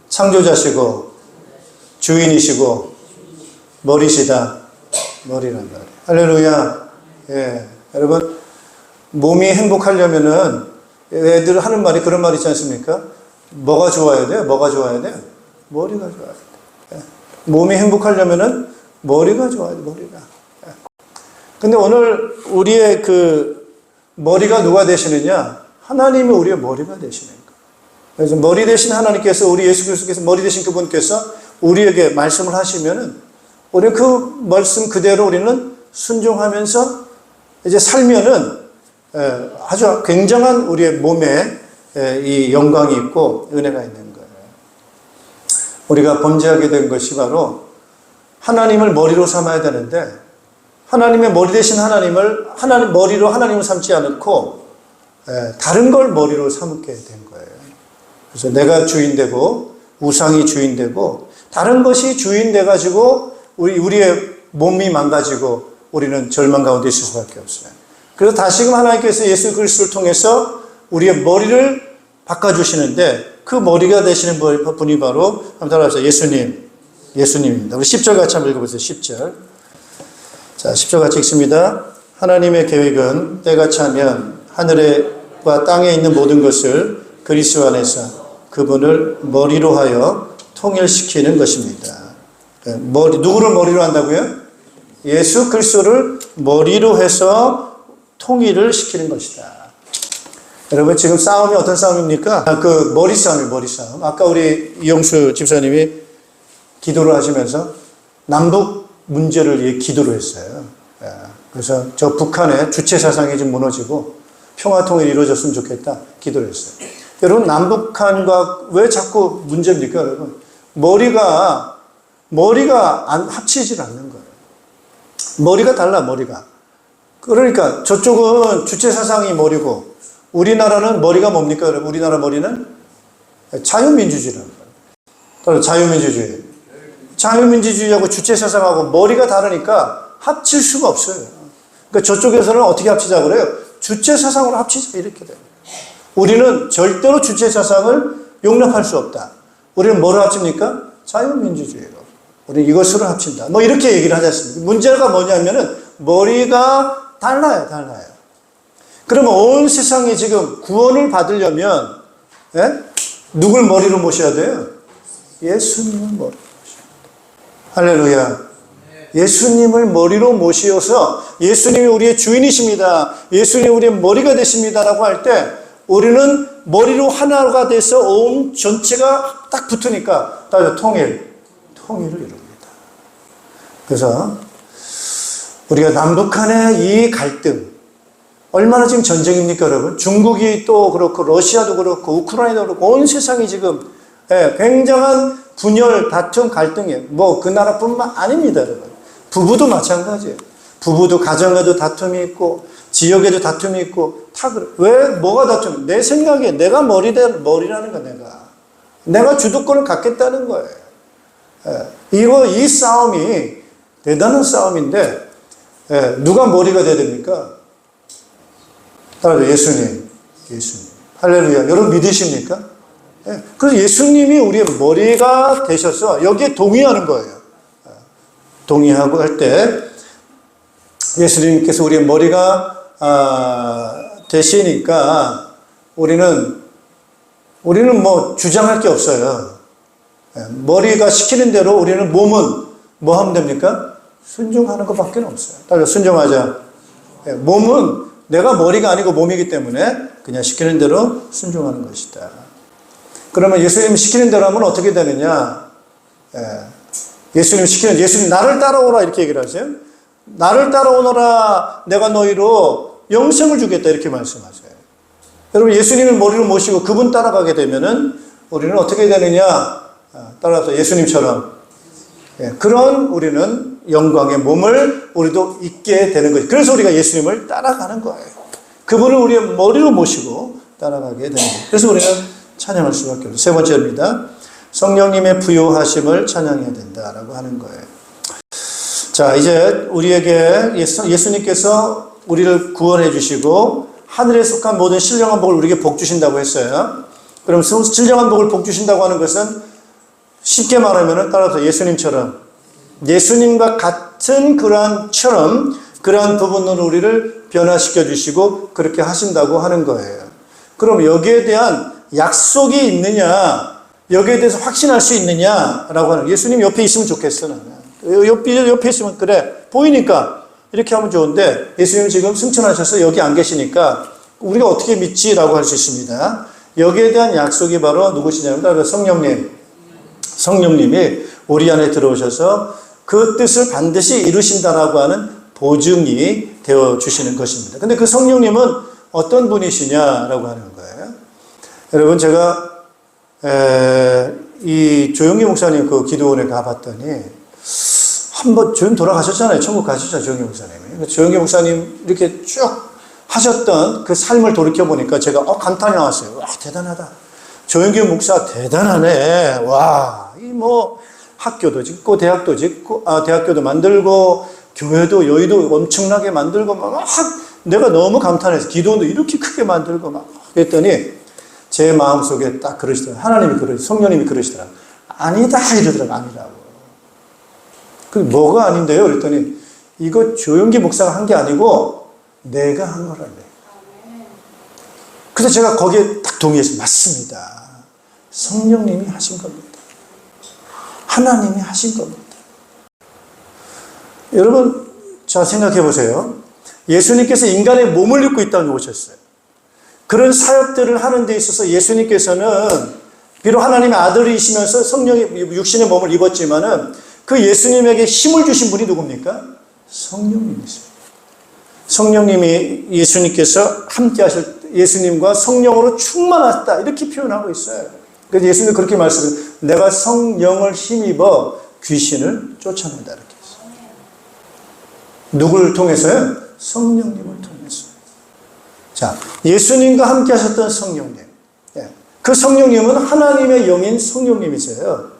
S2: 창조자시고 주인이시고 머리시다. 머리란 말이에요. 할렐루야. 여러분 몸이 행복하려면은 애들 하는 말이 그런 말 있지 않습니까? 뭐가 좋아야 돼요? 뭐가 좋아야 돼요? 머리가 좋아야 돼요. 몸이 행복하려면은 머리가 좋아야 돼요. 머리가. 근데 오늘 우리의 그 머리가 누가 되시느냐? 하나님이 우리의 머리가 되시는 거예요. 그래서 머리 대신 하나님께서 우리 예수 그리스도께서 머리 대신 그분께서 우리에게 말씀을 하시면은 우리 그 말씀 그대로 우리는 순종하면서 이제 살면은 아주 굉장한 우리의 몸에 이 영광이 있고 은혜가 있는 거예요. 우리가 범죄하게 된 것이 바로 하나님을 머리로 삼아야 되는데 하나님의 머리 대신 하나님을 머리로 하나님을 삼지 않고 다른 걸 머리로 삼게 된 거예요. 그래서 내가 주인되고 우상이 주인되고 다른 것이 주인돼가지고 우리의 몸이 망가지고 우리는 절망 가운데 있을 수밖에 없어요. 그래서 다시금 하나님께서 예수 그리스도를 통해서 우리의 머리를 바꿔주시는데 그 머리가 되시는 분이 바로 한번 따라하세요. 예수님입니다. 우리 10절 같이 한번 읽어보세요. 10절. 자, 10절 같이 읽습니다. 하나님의 계획은 때가 차면 하늘과 땅에 있는 모든 것을 그리스도 안에서 그분을 머리로 하여 통일시키는 것입니다. 누구를 머리로 한다고요? 예수 그리스도를 머리로 해서 통일을 시키는 것이다. 여러분 지금 싸움이 어떤 싸움입니까? 그 머리 싸움이에요. 머리 싸움. 아까 우리 이용수 집사님이 기도를 하시면서 남북 문제를 기도를 했어요. 그래서 저 북한의 주체 사상이 좀 무너지고 평화 통일이 이루어졌으면 좋겠다 기도를 했어요. 여러분 남북한과 왜 자꾸 문제입니까? 여러분 머리가 합치질 않는 거예요. 머리가 달라, 머리가. 그러니까 저쪽은 주체 사상이 머리고 우리나라는 머리가 뭡니까? 여러분 우리나라 머리는 자유민주주의라는 거예요. 자유민주주의하고 주체 사상하고 머리가 다르니까 합칠 수가 없어요. 그러니까 저쪽에서는 어떻게 합치자고 그래요? 주체 사상으로 합치자 이렇게 돼요. 우리는 절대로 주체 사상을 용납할 수 없다. 우리는 뭐를 합칩니까? 자유민주주의로. 우리는 이것으로 합친다. 뭐 이렇게 얘기를 하지 않습니까? 문제가 뭐냐면은 머리가 달라요. 그러면 온 세상이 지금 구원을 받으려면 누굴 머리로 모셔야 돼요? 예수님을 머리로 모셔야 돼요. 할렐루야. 예수님을 머리로 모시어서 예수님이 우리의 주인이십니다. 예수님이 우리의 머리가 되십니다라고 할 때 우리는 머리로 하나가 돼서 온 전체가 딱 붙으니까 통일을 이룹니다. 그래서 우리가 남북한의 이 갈등 얼마나 지금 전쟁입니까, 여러분? 중국이 또 그렇고 러시아도 그렇고 우크라이나도 그렇고 온 세상이 지금 굉장한 분열, 다툼, 갈등이에요. 뭐 그 나라뿐만 아닙니다, 여러분. 부부도 마찬가지예요. 부부도 가정에도 다툼이 있고 지역에도 다툼이 있고 다 그래. 왜 뭐가 다툼이? 내 생각에 내가 머리라는 거야. 내가 주도권을 갖겠다는 거예요. 이 싸움이 대단한 싸움인데 누가 머리가 돼야 됩니까? 따라서 예수님. 할렐루야. 여러분 믿으십니까? 그래서 예수님이 우리의 머리가 되셔서 여기에 동의하는 거예요. 동의하고 할 때 예수님께서 우리의 머리가 되시니까 우리는 뭐 주장할 게 없어요. 머리가 시키는 대로 우리는 몸은 뭐 하면 됩니까? 순종하는 것밖에 없어요. 따라서 순종하자. 몸은 내가 머리가 아니고 몸이기 때문에 그냥 시키는 대로 순종하는 것이다. 그러면 예수님 시키는 대로 하면 어떻게 되느냐? 예수님 나를 따라오라 이렇게 얘기를 하세요. 나를 따라오너라 내가 너희로 영생을 주겠다 이렇게 말씀하세요. 여러분 예수님을 머리로 모시고 그분 따라가게 되면은 우리는 어떻게 되느냐? 따라서 예수님처럼 그런 우리는 영광의 몸을 우리도 잊게 되는 거예요. 그래서 우리가 예수님을 따라가는 거예요. 그분을 우리의 머리로 모시고 따라가게 되는 거예요. 그래서 우리가 찬양할 수밖에 없어요. 세 번째입니다. 성령님의 부요하심을 찬양해야 된다라고 하는 거예요. 자, 이제 우리에게 예수님께서 우리를 구원해 주시고 하늘에 속한 모든 신령한 복을 우리에게 복 주신다고 했어요. 그럼 신령한 복을 복 주신다고 하는 것은 쉽게 말하면 따라서 예수님과 같은 그러한 부분으로 우리를 변화시켜 주시고 그렇게 하신다고 하는 거예요. 그럼 여기에 대한 약속이 있느냐, 여기에 대해서 확신할 수 있느냐라고 하는, 예수님 옆에 있으면 좋겠어. 옆에 있으면 그래 보이니까 이렇게 하면 좋은데 예수님 지금 승천하셔서 여기 안 계시니까 우리가 어떻게 믿지라고 할 수 있습니다. 여기에 대한 약속이 바로 누구시냐면 성령님이 우리 안에 들어오셔서 그 뜻을 반드시 이루신다라고 하는 보증이 되어 주시는 것입니다. 근데 그 성령님은 어떤 분이시냐라고 하는 거예요. 여러분 제가 이 조영기 목사님 그 기도원에 가봤더니 한번 조용 돌아가셨잖아요. 천국 가셨죠, 조영기 목사님이. 조영기 목사님 이렇게 쭉 하셨던 그 삶을 돌이켜 보니까 제가 감탄이 나왔어요. 와, 대단하다. 조영기 목사 대단하네. 와, 이 뭐 학교도 짓고 대학도 짓고 대학교도 만들고 교회도 여의도 엄청나게 만들고 막 내가 너무 감탄해서 기도원도 이렇게 크게 만들고 막 그랬더니 제 마음속에 딱 그러시더라고요. 성령님이 그러시더라고요. 아니다 이러더라고요. 아니라고. 그 뭐가 아닌데요? 그랬더니 이거 조영기 목사가 한 게 아니고 내가 한 거라네. 그래서 제가 거기에 딱 동의했어요. 맞습니다. 성령님이 하신 겁니다. 하나님이 하신 겁니다. 여러분 자 생각해 보세요. 예수님께서 인간의 몸을 입고 이 땅에 오셨어요. 그런 사역들을 하는 데 있어서 예수님께서는 비록 하나님의 아들이시면서 성령의 육신의 몸을 입었지만은 그 예수님에게 힘을 주신 분이 누굽니까? 성령님이세요. 성령님이 예수님께서 함께 하실 때 예수님과 성령으로 충만하다 이렇게 표현하고 있어요. 그래서 예수님은 그렇게 말씀해요. 내가 성령을 힘입어 귀신을 쫓아낸다 이렇게 했어요. 누구를 통해서요? 성령님을 통해서. 자, 예수님과 함께 하셨던 성령님. 그 성령님은 하나님의 영인 성령님이세요.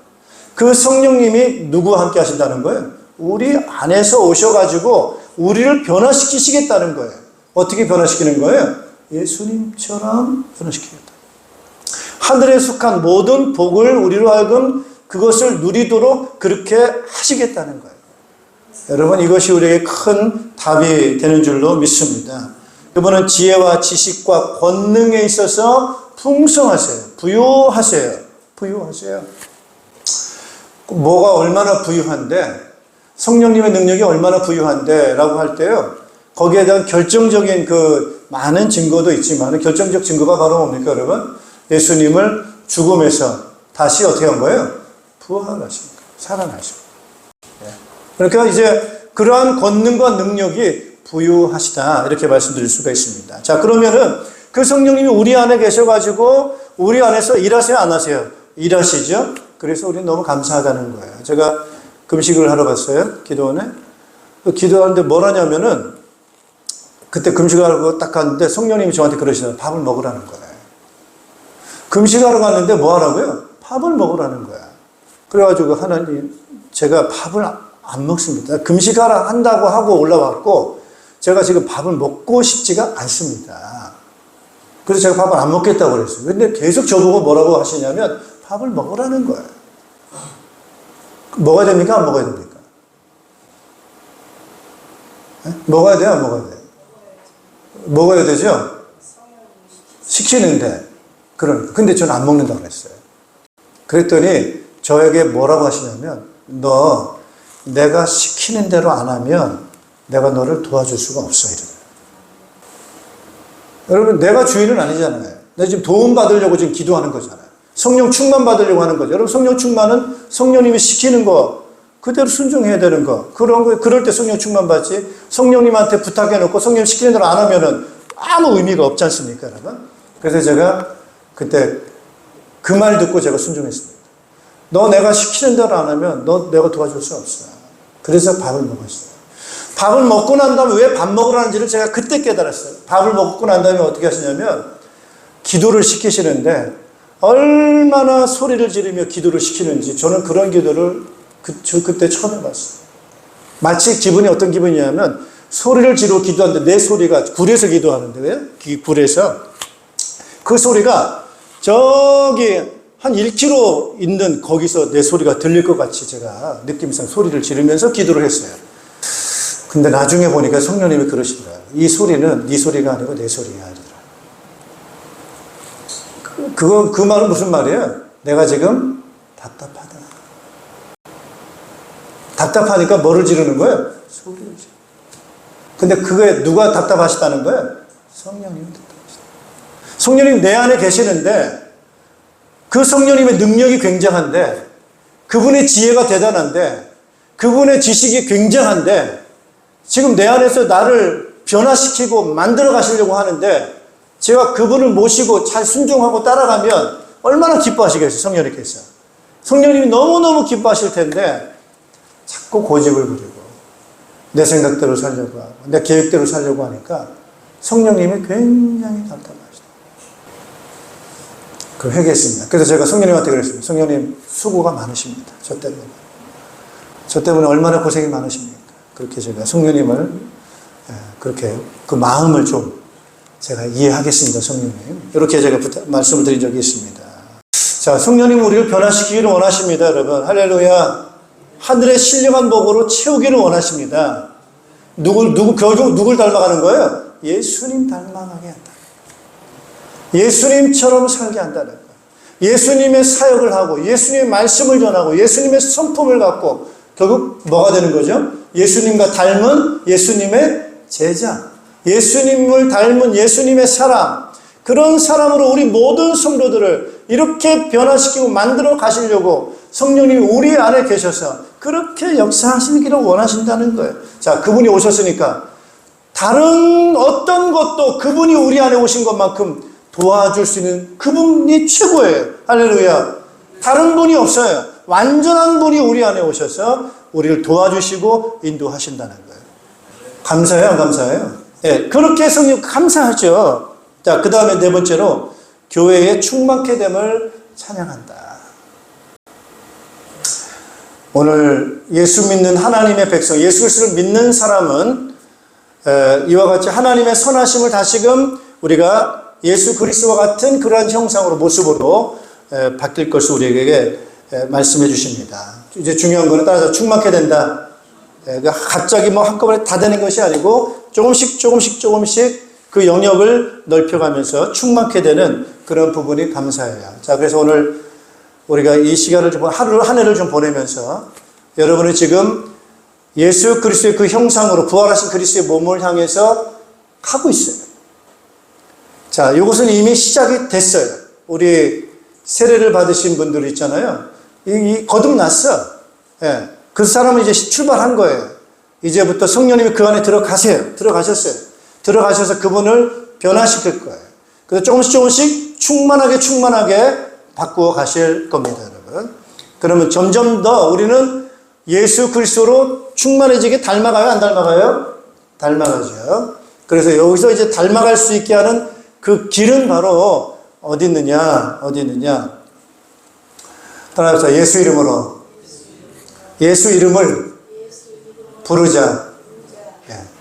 S2: 그 성령님이 누구와 함께 하신다는 거예요? 우리 안에서 오셔가지고 우리를 변화시키시겠다는 거예요. 어떻게 변화시키는 거예요? 예수님처럼 변화시키겠다. 하늘에 속한 모든 복을 우리로 하여금 그것을 누리도록 그렇게 하시겠다는 거예요. 여러분, 이것이 우리에게 큰 답이 되는 줄로 믿습니다. 그분은 지혜와 지식과 권능에 있어서 풍성하세요. 부유하세요. 부유하세요. 뭐가 얼마나 부유한데, 성령님의 능력이 얼마나 부유한데 라고 할 때요, 거기에 대한 결정적인 그 많은 증거도 있지만 결정적 증거가 바로 뭡니까 여러분? 예수님을 죽음에서 다시 어떻게 한 거예요? 부활하신 거예요. 살아나신 거예요. 그러니까 이제 그러한 권능과 능력이 부유하시다 이렇게 말씀드릴 수가 있습니다. 자, 그러면은 그 성령님이 우리 안에 계셔가지고 우리 안에서 일하세요, 안 하세요? 일하시죠. 그래서 우리는 너무 감사하다는 거예요. 제가 금식을 하러 갔어요, 기도원에. 기도하는데 뭘 하냐면은 그때 금식하러 딱 갔는데 성령님이 저한테 그러시더라고요. 밥을 먹으라는 거예요. 금식하러 갔는데 뭐 하라고요? 밥을 먹으라는 거야. 그래가지고 하나님, 제가 밥을 안 먹습니다. 금식하라 한다고 하고 올라왔고 제가 지금 밥을 먹고 싶지가 않습니다. 그래서 제가 밥을 안 먹겠다고 그랬어요. 근데 계속 저보고 뭐라고 하시냐면 밥을 먹으라는 거예요. 먹어야 됩니까? 안 먹어야 됩니까? 네? 먹어야 돼요? 안 먹어야 돼요? 먹어야 되죠? 시키는데. 근데 저는 안 먹는다고 그랬어요. 그랬더니 저에게 뭐라고 하시냐면, 너 내가 시키는 대로 안 하면 내가 너를 도와줄 수가 없어. 이러더라고요. 여러분, 내가 주인은 아니잖아요. 내가 지금 도움 받으려고 지금 기도하는 거잖아요. 성령 충만 받으려고 하는 거죠. 여러분, 성령 충만은 성령님이 시키는 거 그대로 순종해야 되는 거. 그럴 때 성령 충만 받지. 성령님한테 부탁해 놓고 성령 시키는 대로 안 하면은 아무 의미가 없지 않습니까, 여러분? 그래서 제가 그때 그 말 듣고 제가 순종했습니다. 너 내가 시키는 대로 안 하면 너 내가 도와줄 수 없어. 그래서 밥을 먹었어요. 밥을 먹고 난 다음에 왜 밥 먹으라는지를 제가 그때 깨달았어요. 밥을 먹고 난 다음에 어떻게 하시냐면 기도를 시키시는데 얼마나 소리를 지르며 기도를 시키는지 저는 그런 기도를 그때 처음 해봤어요. 마치 기분이 어떤 기분이냐면 소리를 지르고 기도하는데 내 소리가 굴에서 기도하는데 왜요? 굴에서 그 소리가 저기 한 1km 있는 거기서 내 소리가 들릴 것 같이 제가 느낌상 소리를 지르면서 기도를 했어요. 근데 나중에 보니까 성령님이 그러시더라고요. 이 소리는 네 소리가 아니고 내 소리야. 그 말은 무슨 말이에요? 내가 지금 답답하다. 답답하니까 뭐를 지르는 거예요? 소리를 지르는 거예요. 근데 그게 누가 답답하시다는 거예요? 성령님이 답답하시다. 성령님 내 안에 계시는데 그 성령님의 능력이 굉장한데 그분의 지혜가 대단한데 그분의 지식이 굉장한데 지금 내 안에서 나를 변화시키고 만들어 가시려고 하는데 제가 그분을 모시고 잘 순종하고 따라가면 얼마나 기뻐하시겠어요, 성령님께서. 성령님이 너무너무 기뻐하실 텐데 자꾸 고집을 부리고 내 생각대로 살려고 하고 내 계획대로 살려고 하니까 성령님이 굉장히 답답하시다. 그 회개했습니다. 그래서 제가 성령님한테 그랬습니다. 성령님 수고가 많으십니다. 저 때문에 얼마나 고생이 많으십니까? 그렇게 제가 성령님을 그렇게 그 마음을 좀 제가 이해하겠습니다, 성령님. 이렇게 제가 말씀을 드린 적이 있습니다. 자, 성령님 우리를 변화시키기를 원하십니다, 여러분. 할렐루야. 하늘의 신령한 복으로 채우기를 원하십니다. 결국 누굴 닮아가는 거예요? 예수님 닮아가게 한다. 예수님처럼 살게 한다는 거예요. 예수님의 사역을 하고, 예수님의 말씀을 전하고, 예수님의 성품을 갖고, 결국 뭐가 되는 거죠? 예수님과 닮은 예수님의 제자. 예수님을 닮은 예수님의 사람, 그런 사람으로 우리 모든 성도들을 이렇게 변화시키고 만들어 가시려고 성령님이 우리 안에 계셔서 그렇게 역사하시기를 원하신다는 거예요. 자, 그분이 오셨으니까 다른 어떤 것도 그분이 우리 안에 오신 것만큼 도와줄 수 있는 그분이 최고예요. 할렐루야. 다른 분이 없어요. 완전한 분이 우리 안에 오셔서 우리를 도와주시고 인도하신다는 거예요. 감사해요, 안 감사해요? 예, 그렇게 성령 감사하죠. 자, 그 다음에 네 번째로 교회의 충만케 됨을 찬양한다. 오늘 예수 믿는 하나님의 백성, 예수 그리스도를 믿는 사람은 이와 같이 하나님의 선하심을 다시금 우리가 예수 그리스도와 같은 그러한 형상으로 모습으로 바뀔 것을 우리에게 말씀해 주십니다. 이제 중요한 거는 따라서 충만케 된다. 갑자기 뭐 한꺼번에 다 되는 것이 아니고 조금씩 그 영역을 넓혀가면서 충만케 되는 그런 부분이 감사해요. 자, 그래서 오늘 우리가 이 시간을 좀 한 해를 좀 보내면서 여러분이 지금 예수 그리스도의 그 형상으로 부활하신 그리스도의 몸을 향해서 가고 있어요. 자, 이것은 이미 시작이 됐어요. 우리 세례를 받으신 분들 있잖아요. 거듭났어. 예. 그 사람은 이제 출발한 거예요. 이제부터 성령님이 그 안에 들어가세요. 들어가셨어요. 들어가셔서 그분을 변화시킬 거예요. 그래서 조금씩 충만하게 바꾸어 가실 겁니다, 여러분. 그러면 점점 더 우리는 예수 그리스도로 충만해지게 닮아가요, 안 닮아가요? 닮아가죠. 그래서 여기서 이제 닮아갈 수 있게 하는 그 길은 바로 어디 있느냐? 따라합시다. 예수 이름으로. 예수 이름을 부르자.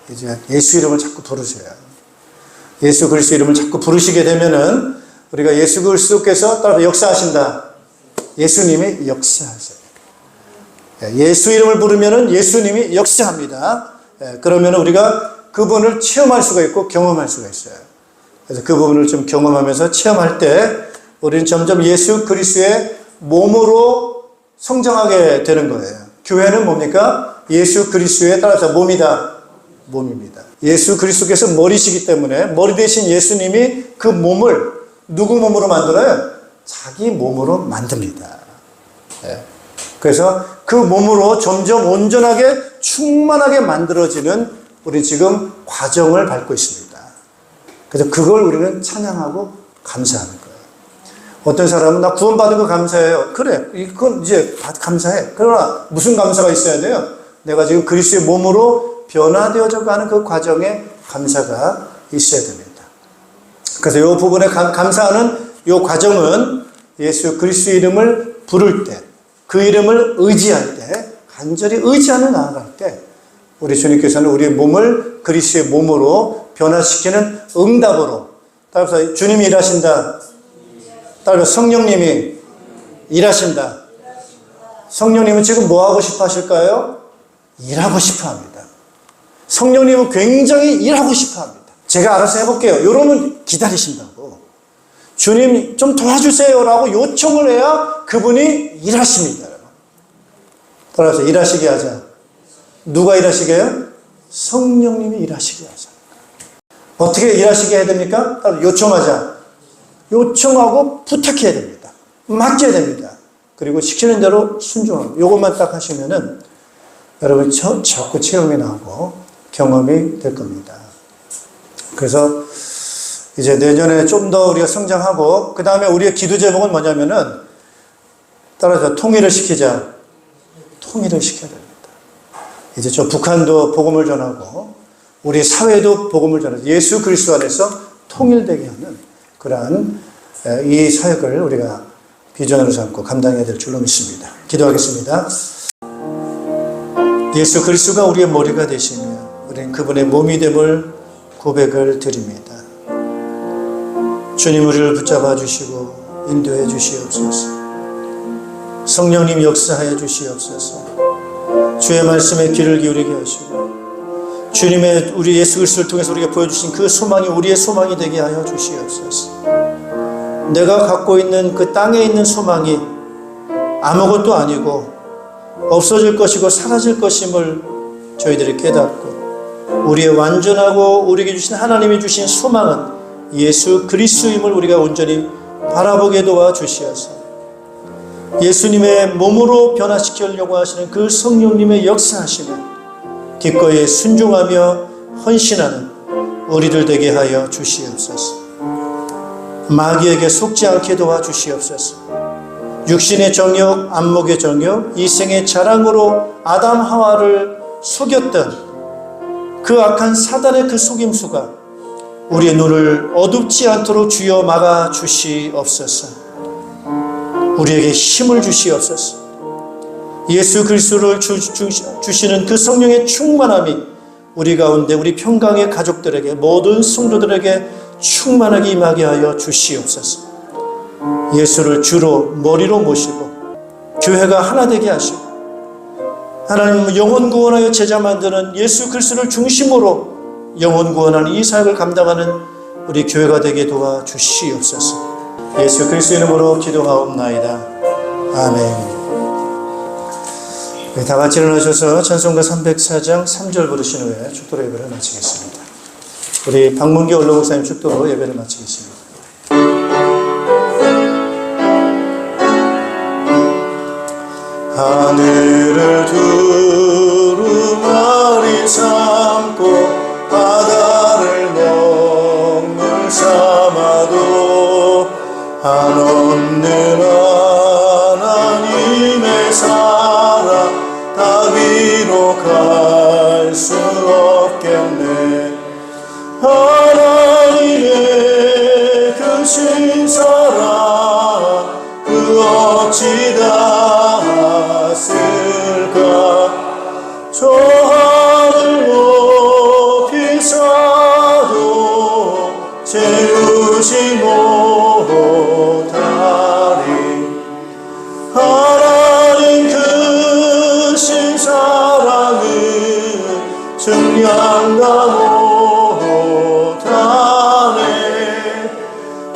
S2: 이제 예수 이름을 자꾸 부르세요. 예수 그리스도 이름을 자꾸 부르시게 되면은 우리가 예수 그리스도께서 따라 역사하신다. 예수님이 역사하세요. 예수 이름을 부르면은 예수님이 역사합니다. 그러면 우리가 그분을 체험할 수가 있고 경험할 수가 있어요. 그래서 그 부분을 좀 경험하면서 체험할 때 우리는 점점 예수 그리스도의 몸으로 성장하게 되는 거예요. 교회는 뭡니까? 예수 그리스도에 따라서 몸입니다. 예수 그리스도께서 머리시기 때문에 머리 대신 예수님이 그 몸을 누구 몸으로 만들어요? 자기 몸으로 만듭니다. 그래서 그 몸으로 점점 온전하게 충만하게 만들어지는 우리 지금 과정을 밟고 있습니다. 그래서 그걸 우리는 찬양하고 감사하는 거예요. 어떤 사람은 나 구원받은 거 감사해요. 그래, 그건 이제 감사해. 그러나 무슨 감사가 있어야 돼요? 내가 지금 그리스도의 몸으로 변화되어져 가는 그 과정에 감사가 있어야 됩니다. 그래서 이 부분에 감사하는 이 과정은 예수 그리스도 이름을 부를 때, 그 이름을 의지할 때, 간절히 의지하며 나아갈 때 우리 주님께서는 우리의 몸을 그리스도의 몸으로 변화시키는 응답으로, 따라서 주님이 일하신다. 따라서 성령님이 일하신다. 성령님은 지금 뭐 하고 싶어 하실까요? 일하고 싶어 합니다. 성령님은 굉장히 일하고 싶어 합니다. 제가 알아서 해볼게요. 이러면 기다리신다고. 주님 좀 도와주세요라고 요청을 해야 그분이 일하십니다. 따라서 일하시게 하자. 누가 일하시게 해요? 성령님이 일하시게 하자. 어떻게 일하시게 해야 됩니까? 요청하자. 요청하고 부탁해야 됩니다. 맡겨야 됩니다. 그리고 시키는 대로 순종하고. 요것만 딱 하시면은 여러분 자꾸 체험이 나고 경험이 될 겁니다. 그래서 이제 내년에 좀 더 우리가 성장하고 그 다음에 우리의 기도 제목은 뭐냐면은 따라서 통일을 시키자. 통일을 시켜야 됩니다. 이제 저 북한도 복음을 전하고 우리 사회도 복음을 전하고 예수 그리스도 안에서 통일되게 하는 그러한 이 사역을 우리가 비전으로 삼고 감당해야 될 줄로 믿습니다. 기도하겠습니다. 예수 그리스도가 우리의 머리가 되시며 우리는 그분의 몸이 됨을 고백을 드립니다. 주님 우리를 붙잡아 주시고 인도해 주시옵소서. 성령님 역사하여 주시옵소서. 주의 말씀에 귀를 기울이게 하시고 주님의 우리 예수 그리스도를 통해서 우리가 보여주신 그 소망이 우리의 소망이 되게 하여 주시옵소서. 내가 갖고 있는 그 땅에 있는 소망이 아무것도 아니고 없어질 것이고 사라질 것임을 저희들이 깨닫고 우리의 완전하고 우리에게 주신 하나님이 주신 소망은 예수 그리스도임을 우리가 온전히 바라보게 도와주시어서 예수님의 몸으로 변화시키려고 하시는 그 성령님의 역사하심에 기꺼이 순종하며 헌신하는 우리들 되게 하여 주시옵소서. 마귀에게 속지 않게 도와주시옵소서. 육신의 정욕, 안목의 정욕, 이생의 자랑으로 아담 하와를 속였던 그 악한 사단의 그 속임수가 우리의 눈을 어둡지 않도록 주여 막아 주시옵소서. 우리에게 힘을 주시옵소서. 예수 그리스도를 주시는 그 성령의 충만함이 우리 가운데 우리 평강의 가족들에게 모든 성도들에게 충만하게 임하게 하여 주시옵소서. 예수를 주로 머리로 모시고 교회가 하나 되게 하시고 하나님 영혼 구원하여 제자 만드는 예수 그리스도를 중심으로 영혼 구원하는 이 사역을 감당하는 우리 교회가 되게 도와 주시옵소서. 예수 그리스도 이름으로 기도하옵나이다. 아멘. 다 같이 일어나셔서 찬송가 304장 3절 부르신 후에 축도로 예배를 마치겠습니다. 우리 박문기 원로 목사님 축도로 예배를 마치겠습니다. 하늘을 두루마리 삼고 바다를 먹물 삼아도 한없는 하나님의 사랑 다 위로 갈 수 없겠네. 하나님의 그 신사랑 그 어찌 닿았을까. 저 하늘 높이 사도 채우지 못하리. 하나님 그 신사랑은 증량다 못하네.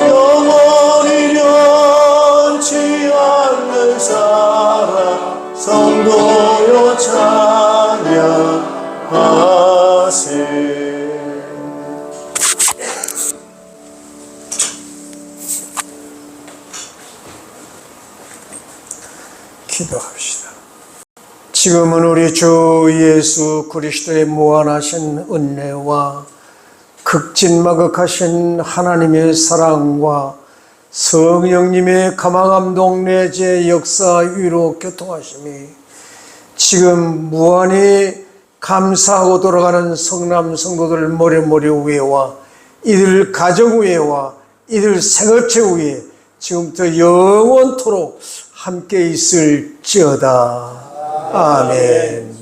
S2: 영원히 변치 않는 사랑 성도여 찬양하세. 기도합시다. 지금은 우리 주 예수 그리스도의 무한하신 은혜와 극진마극하신 하나님의 사랑과 성령님의 가망함동 내재 역사 위로 교통하심이 지금 무한히 감사하고 돌아가는 성남 성도들 모래모래 위에와 이들 가정 위에와 이들 생업체 위에 지금부터 영원토록 함께 있을지어다. 아멘.